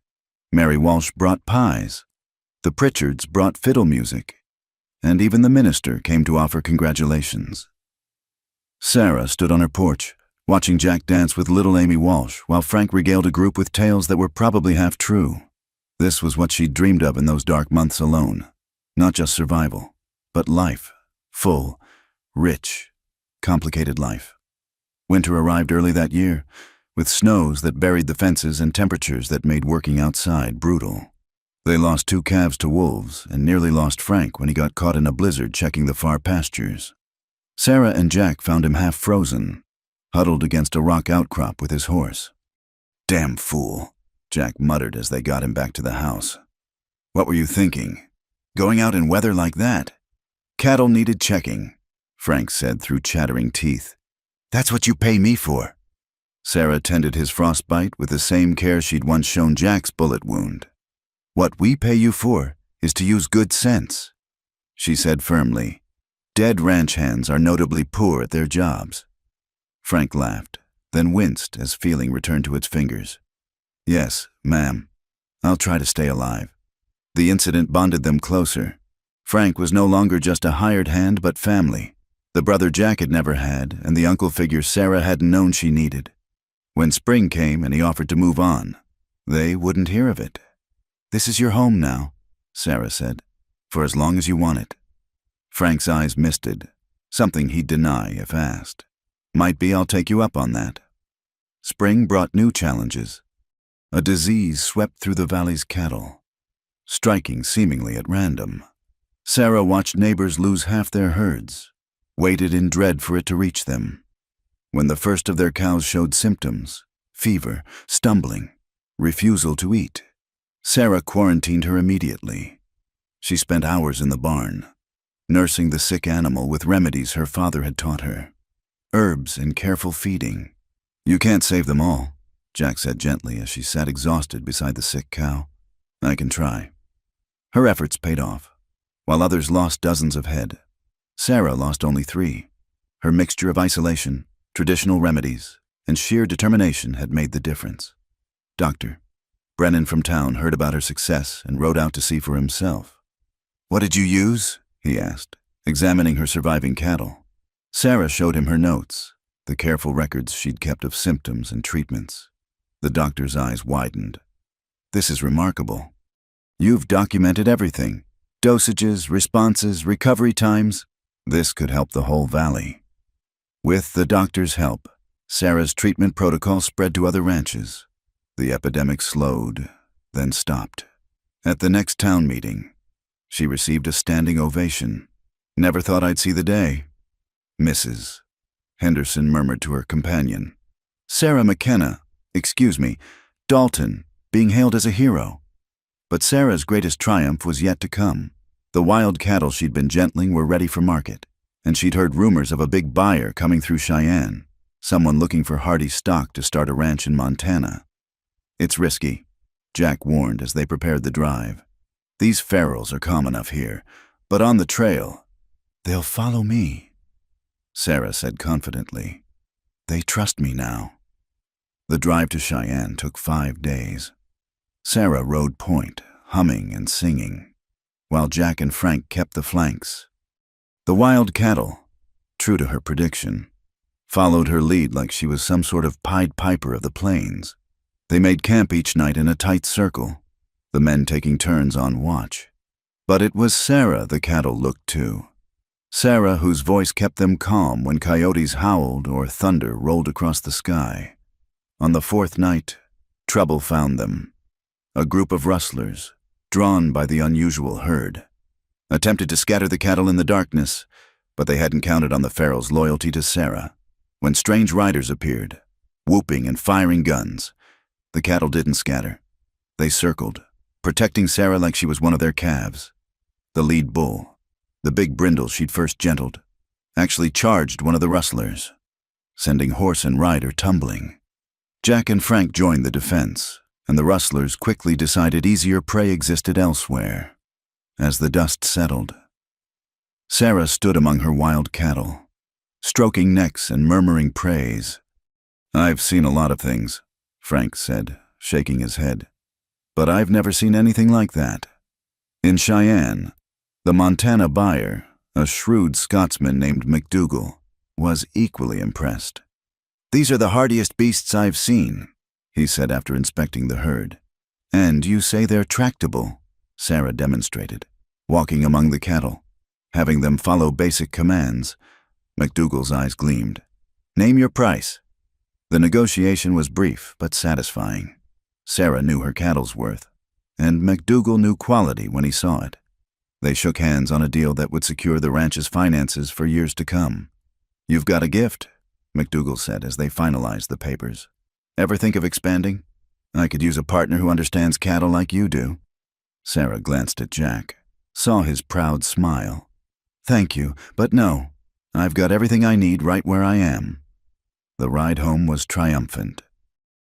Mary Walsh brought pies. The Pritchards brought fiddle music. And even the minister came to offer congratulations. Sarah stood on her porch, watching Jack dance with little Amy Walsh while Frank regaled a group with tales that were probably half true. This was what she'd dreamed of in those dark months alone. Not just survival, but life. Full, rich, complicated life. Winter arrived early that year, with snows that buried the fences and temperatures that made working outside brutal. They lost 2 calves to wolves and nearly lost Frank when he got caught in a blizzard checking the far pastures. Sarah and Jack found him half frozen, huddled against a rock outcrop with his horse. "Damn fool," Jack muttered as they got him back to the house. "What were you thinking? Going out in weather like that?" "Cattle needed checking," Frank said through chattering teeth. "That's what you pay me for." Sarah tended his frostbite with the same care she'd once shown Jack's bullet wound. "What we pay you for is to use good sense," she said firmly. "Dead ranch hands are notably poor at their jobs." Frank laughed, then winced as feeling returned to its fingers. "Yes, ma'am. I'll try to stay alive." The incident bonded them closer. Frank was no longer just a hired hand but family. The brother Jack had never had, and the uncle figure Sarah hadn't known she needed. When spring came and he offered to move on, they wouldn't hear of it. "This is your home now," Sarah said, "for as long as you want it." Frank's eyes misted, something he'd deny if asked. "Might be I'll take you up on that." Spring brought new challenges. A disease swept through the valley's cattle, striking seemingly at random. Sarah watched neighbors lose half their herds, waited in dread for it to reach them. When the first of their cows showed symptoms, fever, stumbling, refusal to eat, Sarah quarantined her immediately. She spent hours in the barn, nursing the sick animal with remedies her father had taught her. Herbs and careful feeding. "You can't save them all," Jack said gently as she sat exhausted beside the sick cow. "I can try." Her efforts paid off. While others lost dozens of head, Sarah lost only 3. Her mixture of isolation, traditional remedies, and sheer determination had made the difference. Dr. Brennan from town heard about her success and rode out to see for himself. "What did you use?" he asked, examining her surviving cattle. Sarah showed him her notes, the careful records she'd kept of symptoms and treatments. The doctor's eyes widened. "This is remarkable. You've documented everything. Dosages, responses, recovery times. This could help the whole valley." With the doctor's help, Sarah's treatment protocol spread to other ranches. The epidemic slowed, then stopped. At the next town meeting, she received a standing ovation. "Never thought I'd see the day." "Mrs." Henderson murmured to her companion. "Sarah McKenna, Dalton, being hailed as a hero." But Sarah's greatest triumph was yet to come. The wild cattle she'd been gentling were ready for market, and she'd heard rumors of a big buyer coming through Cheyenne, someone looking for hardy stock to start a ranch in Montana. "It's risky," Jack warned as they prepared the drive. "These ferals are calm enough here, but on the trail, they'll follow me," Sarah said confidently. "They trust me now." The drive to Cheyenne took 5 days. Sarah rode point, humming and singing, while Jack and Frank kept the flanks. The wild cattle, true to her prediction, followed her lead like she was some sort of Pied Piper of the plains. They made camp each night in a tight circle, the men taking turns on watch. But it was Sarah the cattle looked to. Sarah whose voice kept them calm when coyotes howled or thunder rolled across the sky. On the 4th night, trouble found them. A group of rustlers, drawn by the unusual herd. attempted to scatter the cattle in the darkness, but they hadn't counted on the Pharaoh's loyalty to Sarah. When strange riders appeared, whooping and firing guns, the cattle didn't scatter. They circled, protecting Sarah like she was one of their calves. The lead bull, the big brindle she'd first gentled, actually charged one of the rustlers, sending horse and rider tumbling. Jack and Frank joined the defense, and the rustlers quickly decided easier prey existed elsewhere. As the dust settled, Sarah stood among her wild cattle, stroking necks and murmuring praise. "I've seen a lot of things," Frank said, shaking his head, "but I've never seen anything like that." In Cheyenne, the Montana buyer, a shrewd Scotsman named McDougal, was equally impressed. "These are the hardiest beasts I've seen," he said after inspecting the herd. "And you say they're tractable," Sarah demonstrated, walking among the cattle, having them follow basic commands. McDougal's eyes gleamed. "Name your price." The negotiation was brief but satisfying. Sarah knew her cattle's worth, and McDougal knew quality when he saw it. They shook hands on a deal that would secure the ranch's finances for years to come. "You've got a gift," McDougal said as they finalized the papers. "Ever think of expanding? I could use a partner who understands cattle like you do." Sarah glanced at Jack, saw his proud smile. "Thank you, but no. I've got everything I need right where I am." The ride home was triumphant.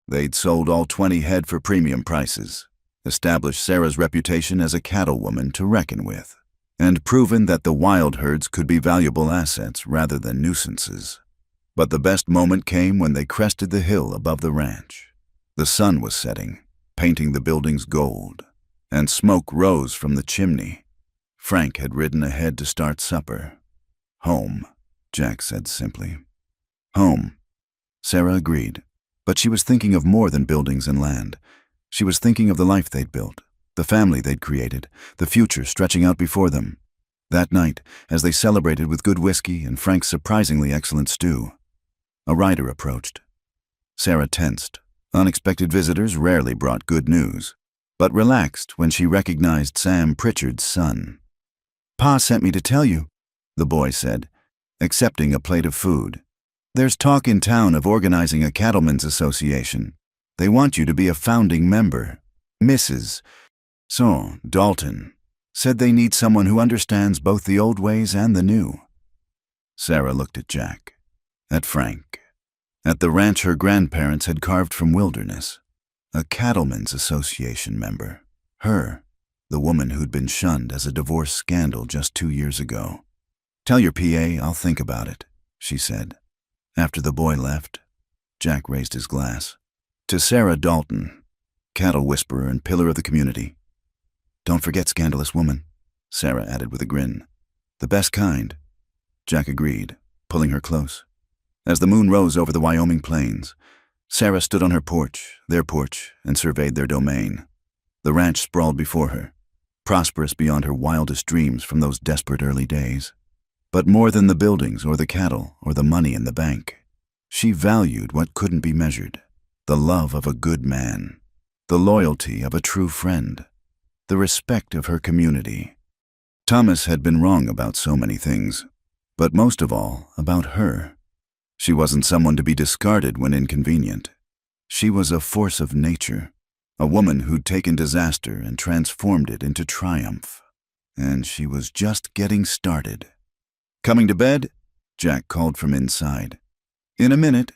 They'd sold all 20 head for premium prices, established Sarah's reputation as a cattlewoman to reckon with, and proven that the wild herds could be valuable assets rather than nuisances. But the best moment came when they crested the hill above the ranch. The sun was setting, painting the buildings gold, and smoke rose from the chimney. Frank had ridden ahead to start supper. "Home," Jack said simply. "Home," Sarah agreed, but she was thinking of more than buildings and land. She was thinking of the life they'd built, the family they'd created, the future stretching out before them. That night, as they celebrated with good whiskey and Frank's surprisingly excellent stew, a rider approached. Sarah tensed. Unexpected visitors rarely brought good news, but relaxed when she recognized Sam Pritchard's son. "Pa sent me to tell you," the boy said, accepting a plate of food. "There's talk in town of organizing a cattlemen's association. They want you to be a founding member. Mrs. Dalton said they need someone who understands both the old ways and the new." Sarah looked at Jack, at Frank, at the ranch her grandparents had carved from wilderness. A cattlemen's association member. Her, the woman who'd been shunned as a divorce scandal just 2 years ago. "Tell your PA I'll think about it," she said. After the boy left, Jack raised his glass. "To Sarah Dalton, cattle whisperer and pillar of the community." "Don't forget scandalous woman," Sarah added with a grin. "The best kind." Jack agreed, pulling her close. As the moon rose over the Wyoming plains, Sarah stood on her porch, their porch, and surveyed their domain. The ranch sprawled before her, prosperous beyond her wildest dreams from those desperate early days. But more than the buildings or the cattle or the money in the bank, she valued what couldn't be measured: the love of a good man, the loyalty of a true friend, the respect of her community. Thomas had been wrong about so many things, but most of all about her. She wasn't someone to be discarded when inconvenient. She was a force of nature, a woman who'd taken disaster and transformed it into triumph. And she was just getting started. "Coming to bed?" Jack called from inside. "In a minute."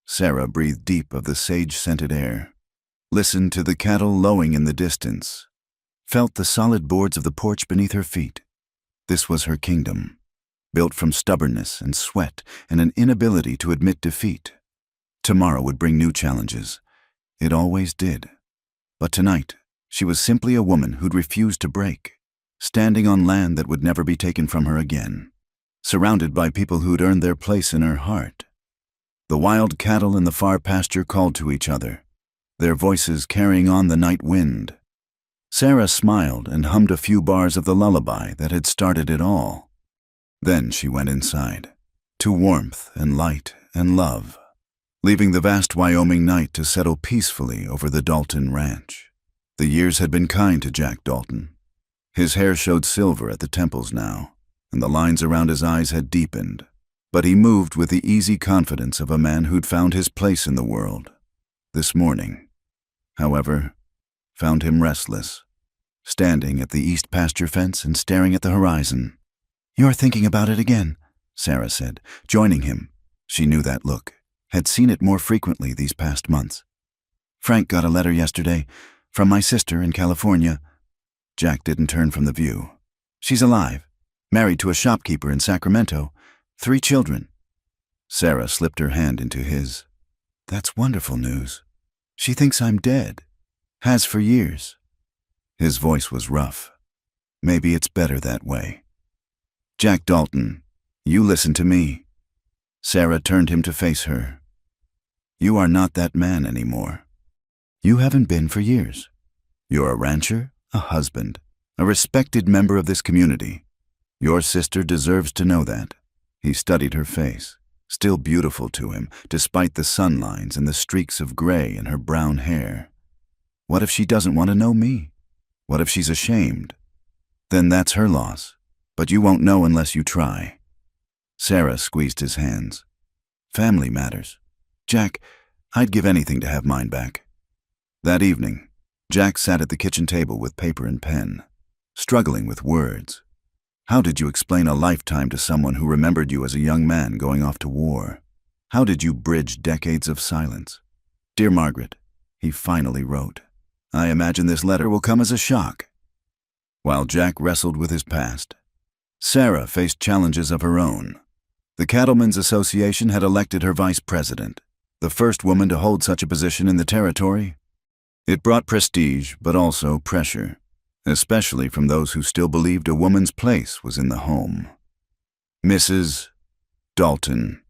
Sarah breathed deep of the sage-scented air, listened to the cattle lowing in the distance, felt the solid boards of the porch beneath her feet. This was her kingdom, built from stubbornness and sweat and an inability to admit defeat. Tomorrow would bring new challenges. It always did. But tonight, she was simply a woman who'd refused to break, standing on land that would never be taken from her again, surrounded by people who'd earned their place in her heart. The wild cattle in the far pasture called to each other, their voices carrying on the night wind. Sarah smiled and hummed a few bars of the lullaby that had started it all. Then she went inside, to warmth and light and love, leaving the vast Wyoming night to settle peacefully over the Dalton ranch. The years had been kind to Jack Dalton. His hair showed silver at the temples now, and the lines around his eyes had deepened, but he moved with the easy confidence of a man who'd found his place in the world. This morning, however, found him restless, standing at the east pasture fence and staring at the horizon. "You're thinking about it again," Sarah said, joining him. She knew that look, had seen it more frequently these past months. "Frank got a letter yesterday from my sister in California." Jack didn't turn from the view. "She's alive, married to a shopkeeper in Sacramento, 3 children. Sarah slipped her hand into his. "That's wonderful news. She thinks I'm dead. Has for years." His voice was rough. "Maybe it's better that way. Jack Dalton, you listen to me." Sarah turned him to face her. "You are not that man anymore. You haven't been for years. You're a rancher, a husband, a respected member of this community. Your sister deserves to know that." He studied her face, still beautiful to him, despite the sun lines and the streaks of gray in her brown hair. "What if she doesn't want to know me? What if she's ashamed? Then that's her loss, but you won't know unless you try." Sarah squeezed his hands. "Family matters. Jack, I'd give anything to have mine back." That evening, Jack sat at the kitchen table with paper and pen, struggling with words. How did you explain a lifetime to someone who remembered you as a young man going off to war? How did you bridge decades of silence? "Dear Margaret," he finally wrote, "I imagine this letter will come as a shock." While Jack wrestled with his past, Sarah faced challenges of her own. The Cattlemen's Association had elected her vice president, the first woman to hold such a position in the territory. It brought prestige, but also pressure, especially from those who still believed a woman's place was in the home. "Mrs. Dalton,"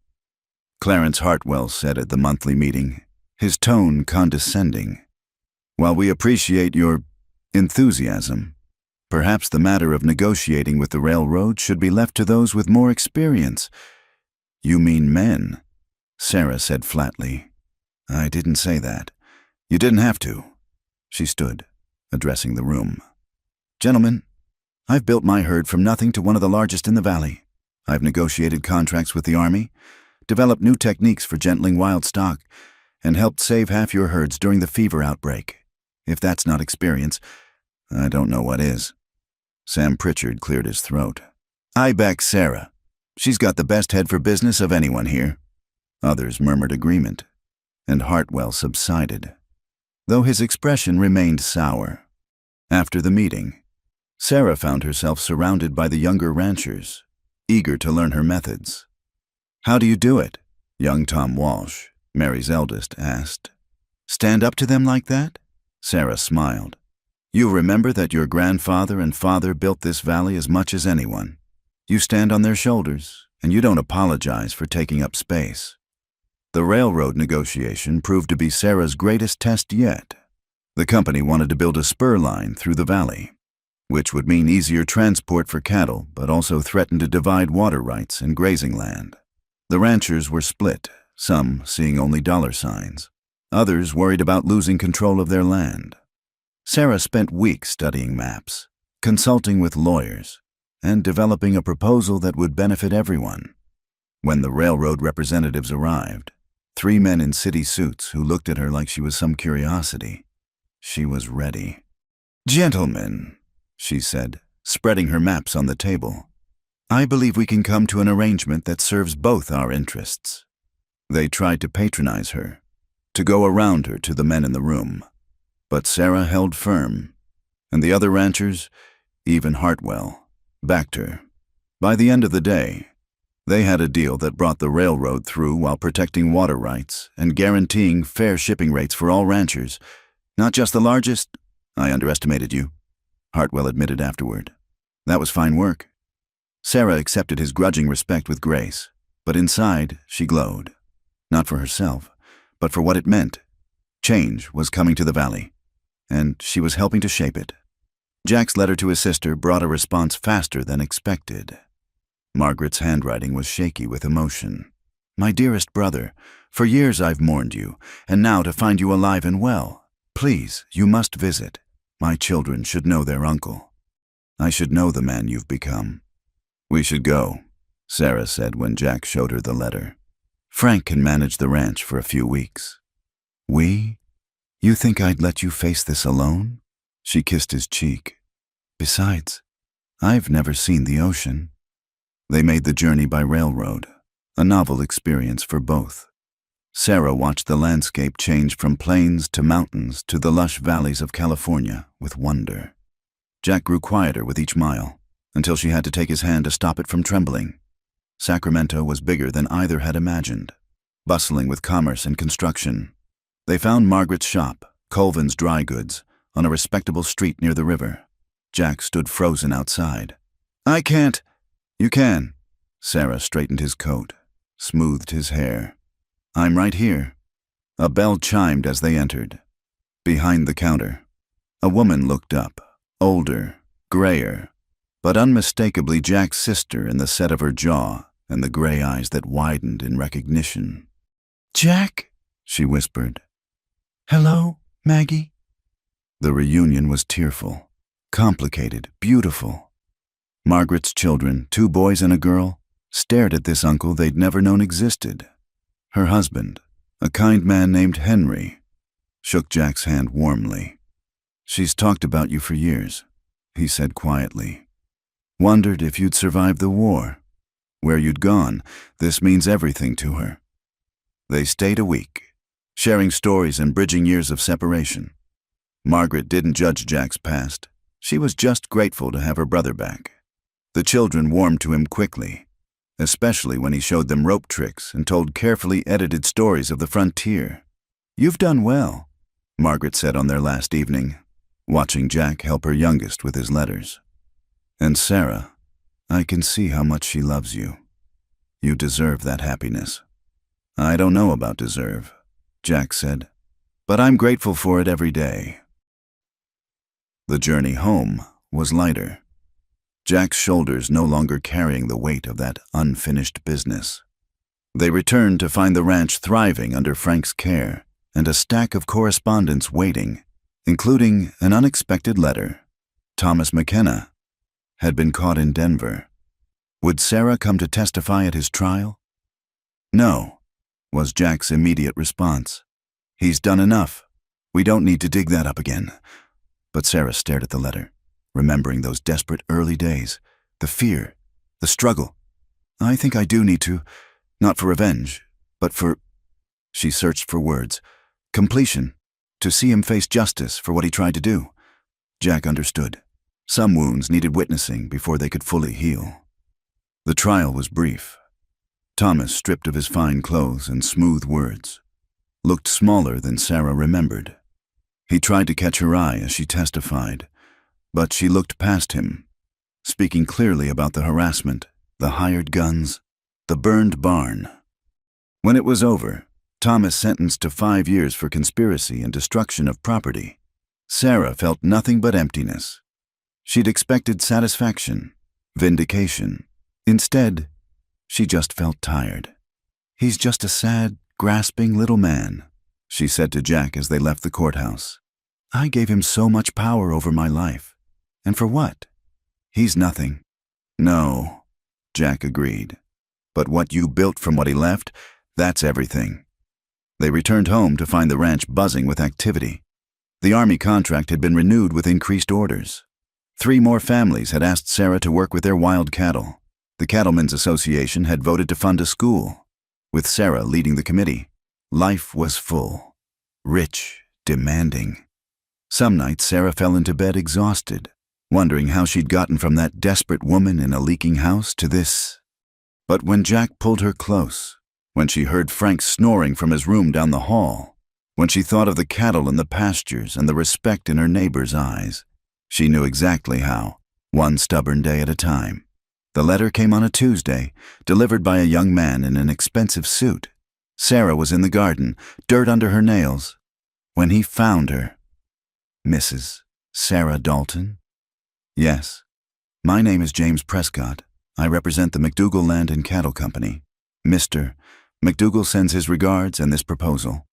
Clarence Hartwell said at the monthly meeting, his tone condescending. "While we appreciate your enthusiasm, perhaps the matter of negotiating with the railroad should be left to those with more experience." "You mean men," Sarah said flatly. "I didn't say that. You didn't have to." She stood, addressing the room. "Gentlemen, I've built my herd from nothing to one of the largest in the valley. I've negotiated contracts with the Army, developed new techniques for gentling wild stock, and helped save half your herds during the fever outbreak. If that's not experience, I don't know what is." Sam Pritchard cleared his throat. "I back Sarah. She's got the best head for business of anyone here." Others murmured agreement, and Hartwell subsided, though his expression remained sour. After the meeting, Sarah found herself surrounded by the younger ranchers, eager to learn her methods. "How do you do it?" young Tom Walsh, Mary's eldest, asked. "Stand up to them like that?" Sarah smiled. "You remember that your grandfather and father built this valley as much as anyone. You stand on their shoulders, and you don't apologize for taking up space." The railroad negotiation proved to be Sarah's greatest test yet. The company wanted to build a spur line through the valley, which would mean easier transport for cattle, but also threatened to divide water rights and grazing land. The ranchers were split, some seeing only dollar signs, others worried about losing control of their land. Sarah spent weeks studying maps, consulting with lawyers, and developing a proposal that would benefit everyone. When the railroad representatives arrived, 3 men in city suits who looked at her like she was some curiosity, she was ready. "Gentlemen," she said, spreading her maps on the table, "I believe we can come to an arrangement that serves both our interests." They tried to patronize her, to go around her to the men in the room, but Sarah held firm, and the other ranchers, even Hartwell, backed her. By the end of the day, they had a deal that brought the railroad through while protecting water rights and guaranteeing fair shipping rates for all ranchers. "Not just the largest." "I underestimated you," Hartwell admitted afterward. "That was fine work." Sarah accepted his grudging respect with grace, but inside she glowed. Not for herself, but for what it meant. Change was coming to the valley, and she was helping to shape it. Jack's letter to his sister brought a response faster than expected. Margaret's handwriting was shaky with emotion. "My dearest brother, for years I've mourned you, and now to find you alive and well. Please, you must visit. My children should know their uncle." I should know the man you've become. We should go, Sarah said when Jack showed her the letter. Frank can manage the ranch for a few weeks. We? You think I'd let you face this alone? She kissed his cheek. Besides, I've never seen the ocean. They made the journey by railroad, a novel experience for both. Sarah watched the landscape change from plains to mountains to the lush valleys of California with wonder. Jack grew quieter with each mile, until she had to take his hand to stop it from trembling. Sacramento was bigger than either had imagined, bustling with commerce and construction. They found Margaret's shop, Colvin's Dry Goods, on a respectable street near the river. Jack stood frozen outside. I can't. You can. Sarah straightened his coat, smoothed his hair. I'm right here. A bell chimed as they entered. Behind the counter, a woman looked up, older, grayer, but unmistakably Jack's sister in the set of her jaw and the gray eyes that widened in recognition. Jack, she whispered. Hello, Maggie? The reunion was tearful, complicated, beautiful. Margaret's children, 2 boys and a girl, stared at this uncle they'd never known existed. Her husband, a kind man named Henry, shook Jack's hand warmly. She's talked about you for years, he said quietly. Wondered if you'd survived the war. Where you'd gone, this means everything to her. They stayed a week, sharing stories and bridging years of separation. Margaret didn't judge Jack's past. She was just grateful to have her brother back. The children warmed to him quickly, especially when he showed them rope tricks and told carefully edited stories of the frontier. You've done well, Margaret said on their last evening, watching Jack help her youngest with his letters. And Sarah, I can see how much she loves you. You deserve that happiness. I don't know about deserve, Jack said, but I'm grateful for it every day. The journey home was lighter, Jack's shoulders no longer carrying the weight of that unfinished business. They returned to find the ranch thriving under Frank's care and a stack of correspondence waiting, including an unexpected letter. Thomas McKenna had been caught in Denver. Would Sarah come to testify at his trial? No, was Jack's immediate response. He's done enough. We don't need to dig that up again. But Sarah stared at the letter, remembering those desperate early days, the fear, the struggle. I think I do need to, not for revenge, but for, she searched for words, completion, to see him face justice for what he tried to do. Jack understood. Some wounds needed witnessing before they could fully heal. The trial was brief. Thomas, stripped of his fine clothes and smooth words, looked smaller than Sarah remembered. He tried to catch her eye as she testified, but she looked past him, speaking clearly about the harassment, the hired guns, the burned barn. When it was over, Thomas sentenced to 5 years for conspiracy and destruction of property. Sarah felt nothing but emptiness. She'd expected satisfaction, vindication. Instead, she just felt tired. He's just a sad, grasping little man, she said to Jack as they left the courthouse. I gave him so much power over my life. And for what? He's nothing. No, Jack agreed. But what you built from what he left, that's everything. They returned home to find the ranch buzzing with activity. The Army contract had been renewed with increased orders. 3 more families had asked Sarah to work with their wild cattle. The Cattlemen's Association had voted to fund a school, with Sarah leading the committee. Life was full, rich, demanding. Some nights Sarah fell into bed exhausted, wondering how she'd gotten from that desperate woman in a leaking house to this. But when Jack pulled her close, when she heard Frank snoring from his room down the hall, when she thought of the cattle in the pastures and the respect in her neighbor's eyes, she knew exactly how, one stubborn day at a time. The letter came on a Tuesday, delivered by a young man in an expensive suit. Sarah was in the garden, dirt under her nails, when he found her. Mrs. Sarah Dalton? Yes. My name is James Prescott. I represent the McDougal Land and Cattle Company. Mr. McDougal sends his regards and this proposal.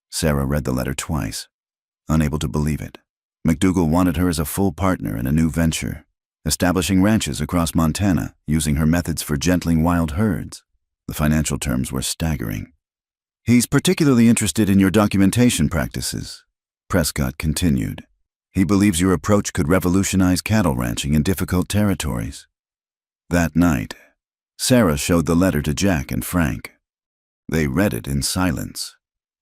Sarah read the letter twice, unable to believe it. McDougal wanted her as a full partner in a new venture. establishing ranches across Montana, using her methods for gentling wild herds. The financial terms were staggering. He's particularly interested in your documentation practices, Prescott continued. He believes your approach could revolutionize cattle ranching in difficult territories. That night, Sarah showed the letter to Jack and Frank. They read it in silence,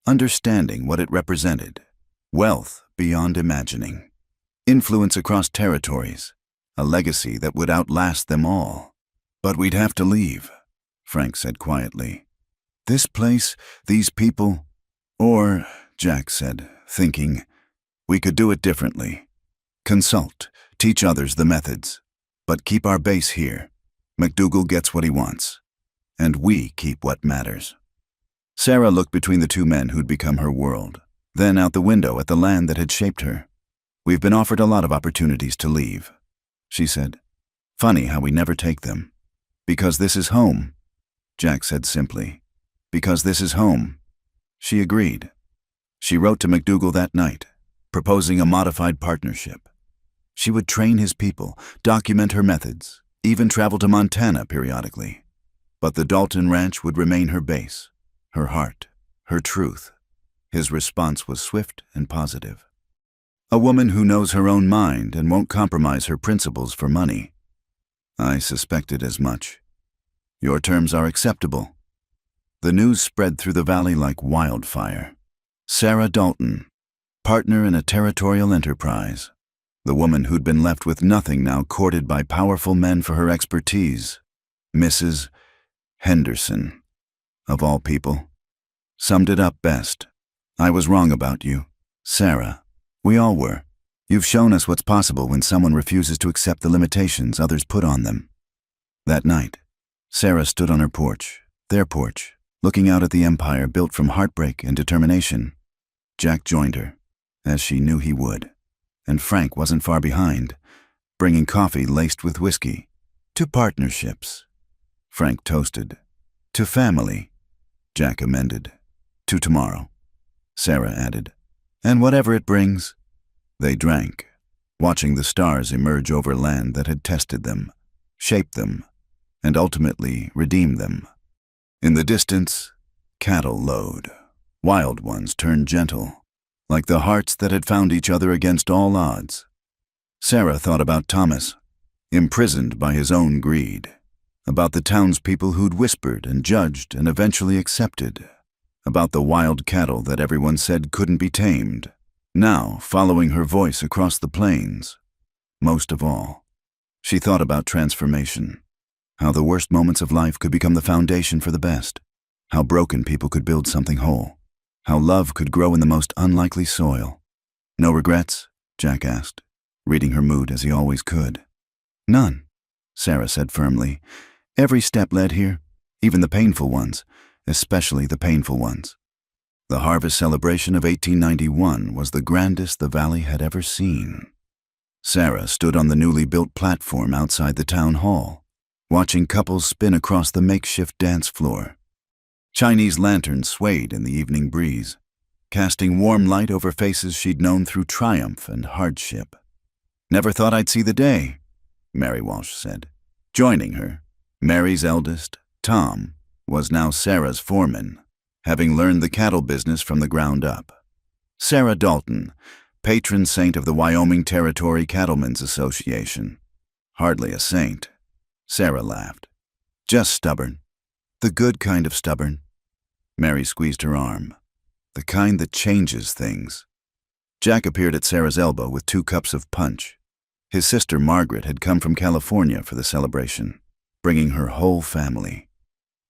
understanding what it represented. Wealth beyond imagining. Influence across territories. A legacy that would outlast them all. But we'd have to leave, Frank said quietly. This place, these people, or, Jack said, thinking, we could do it differently. Consult, teach others the methods, but keep our base here. McDougal gets what he wants, and we keep what matters. Sarah looked between the two men who'd become her world, then out the window at the land that had shaped her. We've been offered a lot of opportunities to leave, she said. Funny how we never take them. Because this is home, Jack said simply. Because this is home. She agreed. She wrote to McDougal that night, proposing a modified partnership. She would train his people, document her methods, even travel to Montana periodically. But the Dalton Ranch would remain her base, her heart, her truth. His response was swift and positive. A woman who knows her own mind and won't compromise her principles for money. I suspected as much. Your terms are acceptable. The news spread through the valley like wildfire. Sarah Dalton, partner in a territorial enterprise. The woman who'd been left with nothing now courted by powerful men for her expertise. Mrs. Henderson, of all people, summed it up best. I was wrong about you, Sarah. We all were. You've shown us what's possible when someone refuses to accept the limitations others put on them. That night, Sarah stood on her porch, their porch, looking out at the empire built from heartbreak and determination. Jack joined her, as she knew he would, and Frank wasn't far behind, bringing coffee laced with whiskey. To partnerships, Frank toasted. To family, Jack amended. To tomorrow, Sarah added. And whatever it brings. They drank, watching the stars emerge over land that had tested them, shaped them, and ultimately redeemed them. In the distance, cattle lowed. Wild ones turned gentle, like the hearts that had found each other against all odds. Sarah thought about Thomas, imprisoned by his own greed, about the townspeople who'd whispered and judged and eventually accepted, about the wild cattle that everyone said couldn't be tamed, now following her voice across the plains. Most of all, she thought about transformation, how the worst moments of life could become the foundation for the best, how broken people could build something whole, how love could grow in the most unlikely soil. No regrets? Jack asked, reading her mood as he always could. None, Sarah said firmly. Every step led here, even the painful ones, especially the painful ones. The harvest celebration of 1891 was the grandest the valley had ever seen. Sarah stood on the newly built platform outside the town hall, watching couples spin across the makeshift dance floor. Chinese lanterns swayed in the evening breeze, casting warm light over faces she'd known through triumph and hardship. Never thought I'd see the day, Mary Walsh said. Joining her, Mary's eldest, Tom, was now Sarah's foreman, having learned the cattle business from the ground up. Sarah Dalton, patron saint of the Wyoming Territory Cattlemen's Association. Hardly a saint, Sarah laughed. Just stubborn. The good kind of stubborn. Mary squeezed her arm. The kind that changes things. Jack appeared at Sarah's elbow with 2 cups of punch. His sister Margaret had come from California for the celebration, bringing her whole family.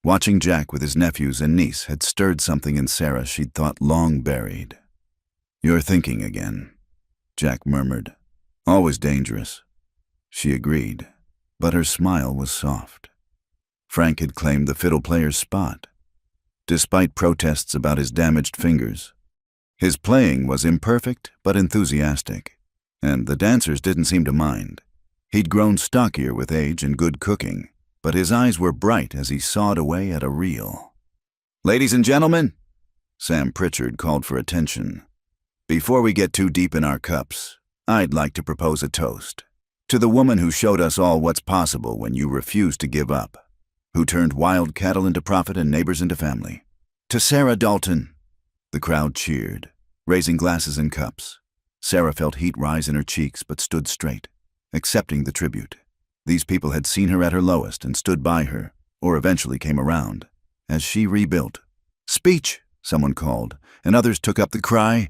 Watching Jack with his nephews and niece had stirred something in Sarah she'd thought long buried. You're thinking again, Jack murmured. Always dangerous. She agreed, but her smile was soft. Frank had claimed the fiddle player's spot, despite protests about his damaged fingers. His playing was imperfect but enthusiastic, and the dancers didn't seem to mind. He'd grown stockier with age and good cooking, but his eyes were bright as he sawed away at a reel. Ladies and gentlemen, Sam Pritchard called for attention. Before we get too deep in our cups, I'd like to propose a toast. To the woman who showed us all what's possible when you refuse to give up, who turned wild cattle into profit and neighbors into family. To Sarah Dalton. The crowd cheered, raising glasses and cups. Sarah felt heat rise in her cheeks but stood straight, accepting the tribute. These people had seen her at her lowest and stood by her, or eventually came around, as she rebuilt. "Speech," someone called, and others took up the cry.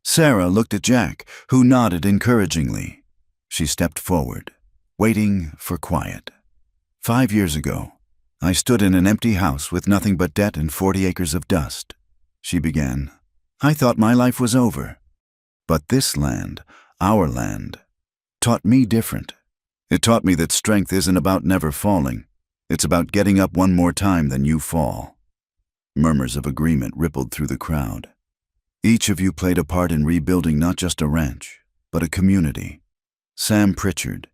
Sarah looked at Jack, who nodded encouragingly. She stepped forward, waiting for quiet. 5 years ago, I stood in an empty house with nothing but debt and 40 acres of dust. She began. I thought my life was over. But this land, our land, taught me different. It taught me that strength isn't about never falling. It's about getting up one more time than you fall. Murmurs of agreement rippled through the crowd. Each of you played a part in rebuilding not just a ranch, but a community. Sam Pritchard,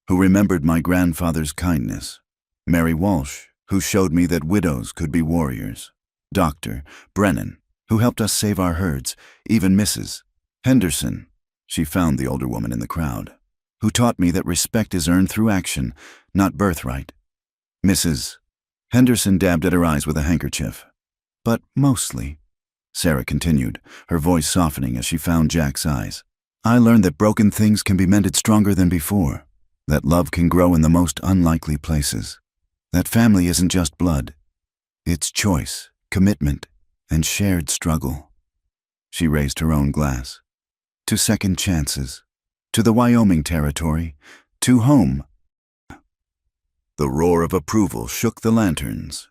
who remembered my grandfather's kindness. Mary Walsh, who showed me that widows could be warriors. Dr. Brennan, who helped us save our herds. Even Mrs. Henderson, she found the older woman in the crowd, who taught me that respect is earned through action, not birthright. Mrs. Henderson dabbed at her eyes with a handkerchief. But mostly, Sarah continued, her voice softening as she found Jack's eyes, I learned that broken things can be mended stronger than before, that love can grow in the most unlikely places, that family isn't just blood. It's choice, commitment, and shared struggle. She raised her own glass. To second chances, to the Wyoming Territory, to home. The roar of approval shook the lanterns.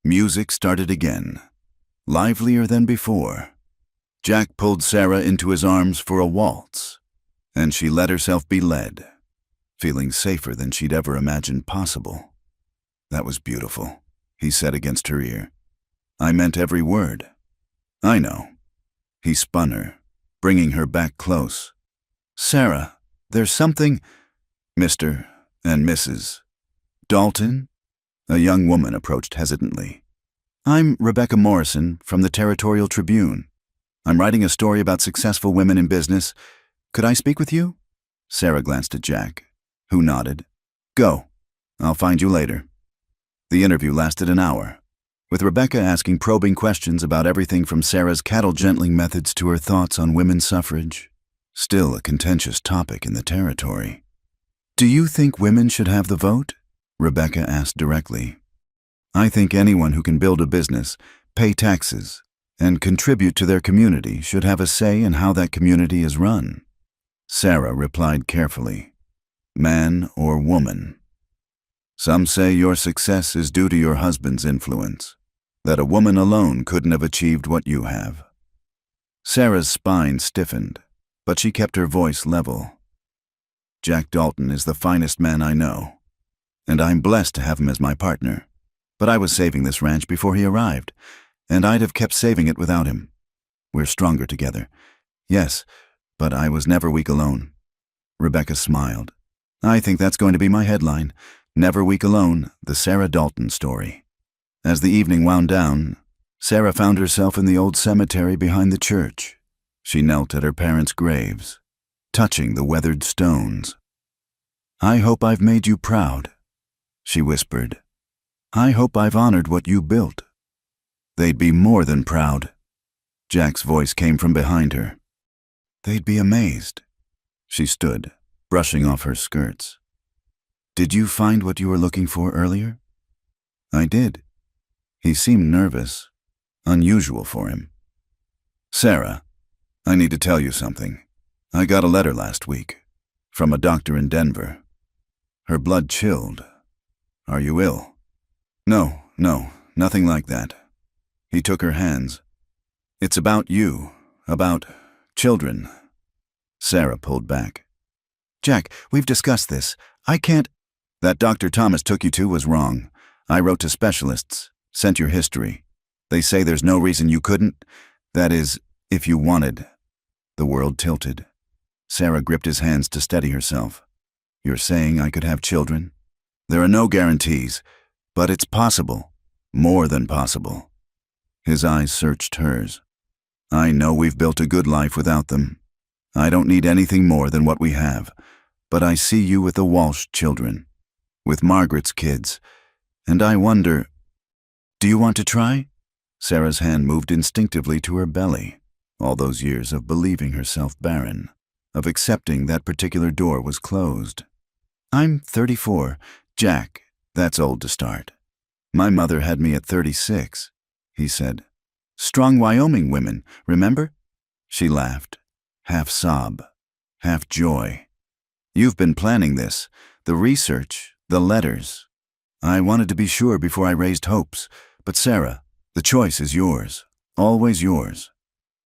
Music started again, livelier than before. Jack pulled Sarah into his arms for a waltz, and she let herself be led, feeling safer than she'd ever imagined possible. That was beautiful, he said against her ear. I meant every word. I know. He spun her, bringing her back close. Sarah, there's something... Mr. and Mrs. Dalton? A young woman approached hesitantly. I'm Rebecca Morrison from the Territorial Tribune. I'm writing a story about successful women in business. Could I speak with you? Sarah glanced at Jack, who nodded. Go. I'll find you later. The interview lasted an hour, with Rebecca asking probing questions about everything from Sarah's cattle gentling methods to her thoughts on women's suffrage. Still a contentious topic in the territory. Do you think women should have the vote? Rebecca asked directly. I think anyone who can build a business, pay taxes, and contribute to their community should have a say in how that community is run. Sarah replied carefully. Man or woman? Some say your success is due to your husband's influence, that a woman alone couldn't have achieved what you have. Sarah's spine stiffened, but she kept her voice level. Jack Dalton is the finest man I know, and I'm blessed to have him as my partner. But I was saving this ranch before he arrived, and I'd have kept saving it without him. We're stronger together. Yes, but I was never weak alone. Rebecca smiled. I think that's going to be my headline. Never Weak Alone, the Sarah Dalton story. As the evening wound down, Sarah found herself in the old cemetery behind the church. She knelt at her parents' graves, touching the weathered stones. I hope I've made you proud, she whispered. I hope I've honored what you built. They'd be more than proud. Jack's voice came from behind her. They'd be amazed. She stood, brushing off her skirts. Did you find what you were looking for earlier? I did. He seemed nervous, unusual for him. Sarah, I need to tell you something. I got a letter last week, from a doctor in Denver. Her blood chilled. Are you ill? No, nothing like that. He took her hands. It's about you, about children. Sarah pulled back. Jack, we've discussed this. I can't... That Dr. Thomas took you to was wrong. I wrote to specialists, sent your history. They say there's no reason you couldn't. That is, if you wanted. The world tilted. Sarah gripped his hands to steady herself. You're saying I could have children? There are no guarantees, but it's possible. More than possible. His eyes searched hers. I know we've built a good life without them. I don't need anything more than what we have. But I see you with the Walsh children, with Margaret's kids, and I wonder, do you want to try? Sarah's hand moved instinctively to her belly. All those years of believing herself barren, of accepting that particular door was closed. I'm 34. Jack, that's old to start. My mother had me at 36, he said. Strong Wyoming women, remember? She laughed, half sob, half joy. You've been planning this, the research, the letters. I wanted to be sure before I raised hopes, but Sarah, the choice is yours, always yours.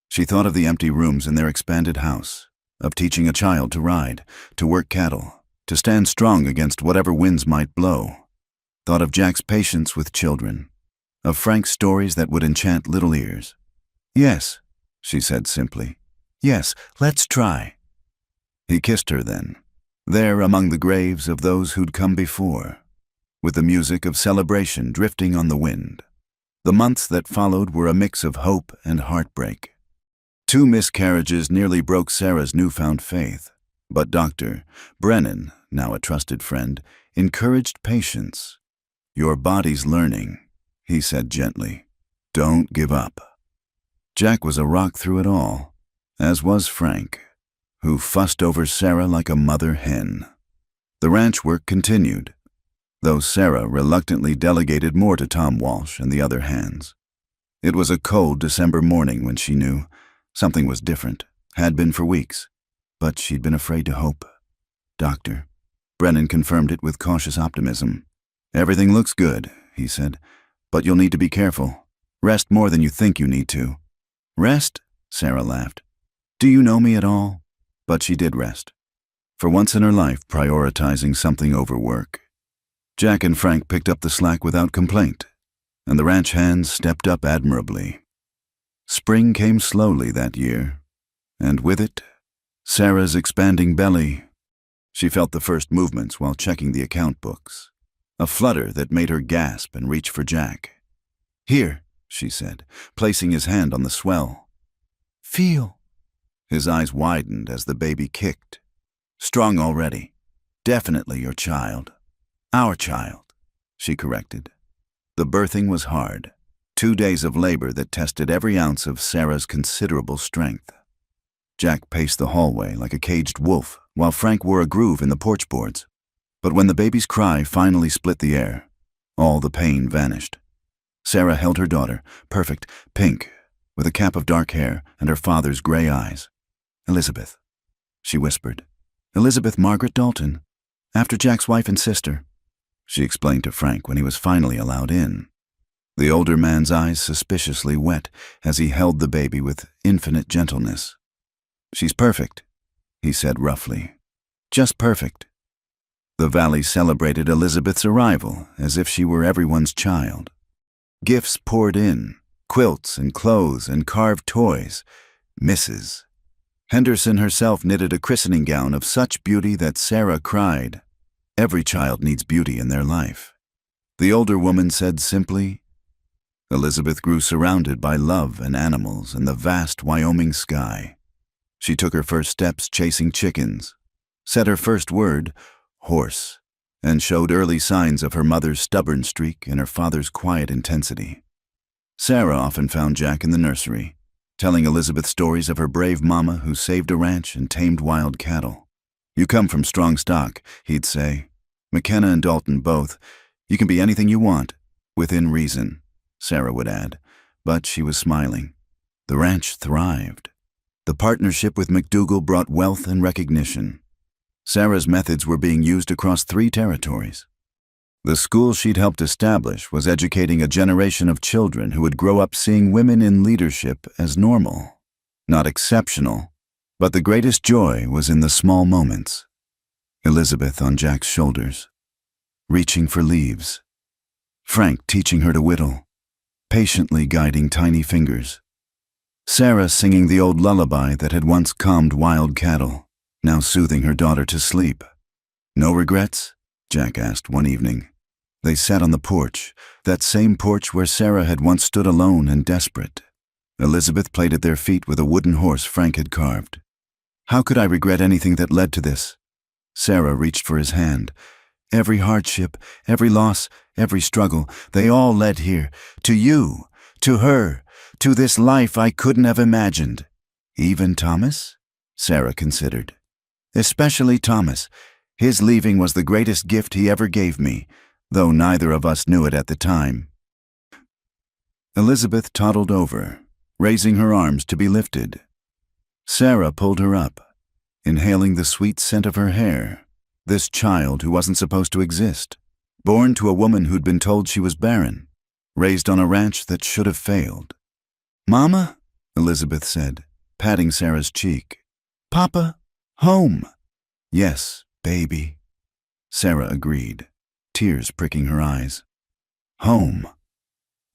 She thought of the empty rooms in their expanded house, of teaching a child to ride, to work cattle, to stand strong against whatever winds might blow. Thought of Jack's patience with children, of Frank's stories that would enchant little ears. Yes, she said simply. Yes, let's try. He kissed her then, there among the graves of those who'd come before, with the music of celebration drifting on the wind. The months that followed were a mix of hope and heartbreak. 2 miscarriages nearly broke Sarah's newfound faith, but Dr. Brennan, now a trusted friend, encouraged patience. Your body's learning, he said gently. Don't give up. Jack was a rock through it all, as was Frank, who fussed over Sarah like a mother hen. The ranch work continued, though Sarah reluctantly delegated more to Tom Walsh and the other hands. It was a cold December morning when she knew something was different, had been for weeks, but she'd been afraid to hope. Doctor Brennan confirmed it with cautious optimism. Everything looks good, he said, but you'll need to be careful. Rest more than you think you need to. Rest? Sarah laughed. Do you know me at all? But she did rest. For once in her life, prioritizing something over work. Jack and Frank picked up the slack without complaint, and the ranch hands stepped up admirably. Spring came slowly that year, and with it, Sarah's expanding belly. She felt the first movements while checking the account books, a flutter that made her gasp and reach for Jack. Here, she said, placing his hand on the swell. Feel. His eyes widened as the baby kicked. Strong already. Definitely your child. Our child, she corrected. The birthing was hard. 2 days of labor that tested every ounce of Sarah's considerable strength. Jack paced the hallway like a caged wolf, while Frank wore a groove in the porch boards. But when the baby's cry finally split the air, all the pain vanished. Sarah held her daughter, perfect, pink, with a cap of dark hair and her father's gray eyes. Elizabeth, she whispered. Elizabeth Margaret Dalton, after Jack's wife and sister, she explained to Frank when he was finally allowed in. The older man's eyes suspiciously wet as he held the baby with infinite gentleness. She's perfect, he said roughly. Just perfect. The valley celebrated Elizabeth's arrival as if she were everyone's child. Gifts poured in, quilts and clothes and carved toys. Mrs. Henderson herself knitted a christening gown of such beauty that Sarah cried. Every child needs beauty in their life. The older woman said simply, Elizabeth grew surrounded by love and animals and the vast Wyoming sky. She took her first steps chasing chickens, said her first word, horse, and showed early signs of her mother's stubborn streak and her father's quiet intensity. Sarah often found Jack in the nursery, telling Elizabeth stories of her brave mama who saved a ranch and tamed wild cattle. You come from strong stock, he'd say. McKenna and Dalton both. You can be anything you want, within reason, Sarah would add, but she was smiling. The ranch thrived. The partnership with McDougal brought wealth and recognition. Sarah's methods were being used across 3 territories. The school she'd helped establish was educating a generation of children who would grow up seeing women in leadership as normal, not exceptional, but the greatest joy was in the small moments. Elizabeth on Jack's shoulders, reaching for leaves. Frank teaching her to whittle, patiently guiding tiny fingers. Sarah singing the old lullaby that had once calmed wild cattle, now soothing her daughter to sleep. No regrets? Jack asked one evening. They sat on the porch, that same porch where Sarah had once stood alone and desperate. Elizabeth played at their feet with a wooden horse Frank had carved. How could I regret anything that led to this? Sarah reached for his hand. Every hardship, every loss, every struggle, they all led here. To you, to her, to this life I couldn't have imagined. Even Thomas? Sarah considered. Especially Thomas. His leaving was the greatest gift he ever gave me, though neither of us knew it at the time. Elizabeth toddled over, raising her arms to be lifted. Sarah pulled her up, inhaling the sweet scent of her hair. This child who wasn't supposed to exist, born to a woman who'd been told she was barren, raised on a ranch that should have failed. "Mama," Elizabeth said, patting Sarah's cheek. "Papa, home." "Yes, baby," Sarah agreed, tears pricking her eyes. Home.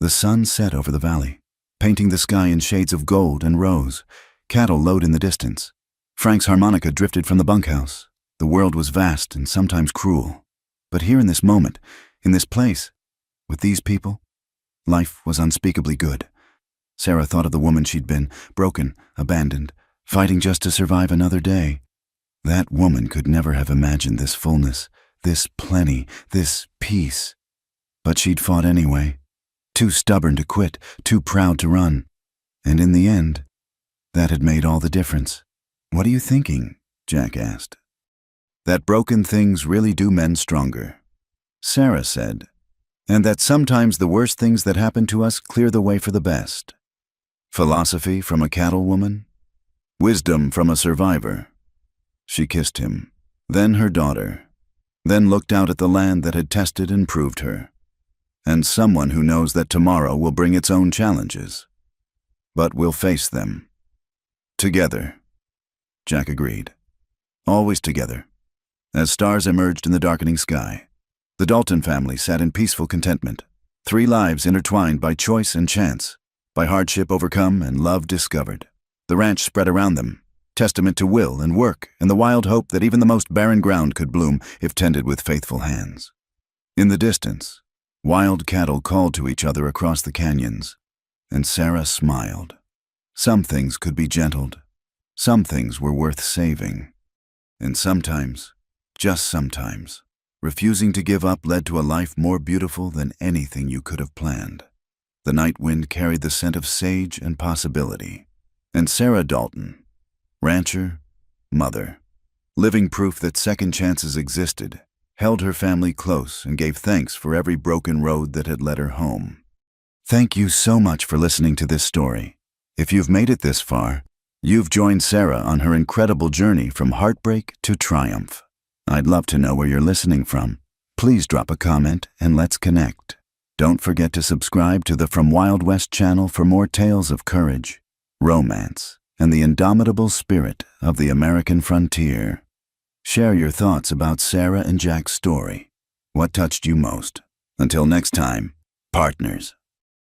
The sun set over the valley, painting the sky in shades of gold and rose. Cattle lowed in the distance. Frank's harmonica drifted from the bunkhouse. The world was vast and sometimes cruel. But here in this moment, in this place, with these people, life was unspeakably good. Sarah thought of the woman she'd been, broken, abandoned, fighting just to survive another day. That woman could never have imagined this fullness, this plenty, this peace. But she'd fought anyway, too stubborn to quit, too proud to run. And in the end, that had made all the difference. "What are you thinking?" Jack asked. "That broken things really do mend stronger," Sarah said, "and that sometimes the worst things that happen to us clear the way for the best." Philosophy from a cattle woman? Wisdom from a survivor. She kissed him, then her daughter, then looked out at the land that had tested and proved her, and someone who knows that tomorrow will bring its own challenges, but will face them. Together, Jack agreed. Always together. As stars emerged in the darkening sky, the Dalton family sat in peaceful contentment, 3 lives intertwined by choice and chance, by hardship overcome and love discovered. The ranch spread around them, testament to will and work and the wild hope that even the most barren ground could bloom if tended with faithful hands. In the distance, wild cattle called to each other across the canyons, and Sarah smiled. Some things could be gentled. Some things were worth saving. And sometimes, just sometimes, refusing to give up led to a life more beautiful than anything you could have planned. The night wind carried the scent of sage and possibility. And Sarah Dalton, rancher, mother, living proof that second chances existed, held her family close and gave thanks for every broken road that had led her home. Thank you so much for listening to this story. If you've made it this far, you've joined Sarah on her incredible journey from heartbreak to triumph. I'd love to know where you're listening from. Please drop a comment and let's connect. Don't forget to subscribe to the From Wild West channel for more tales of courage, romance, and the indomitable spirit of the American frontier. Share your thoughts about Sarah and Jack's story. What touched you most? Until next time, partners.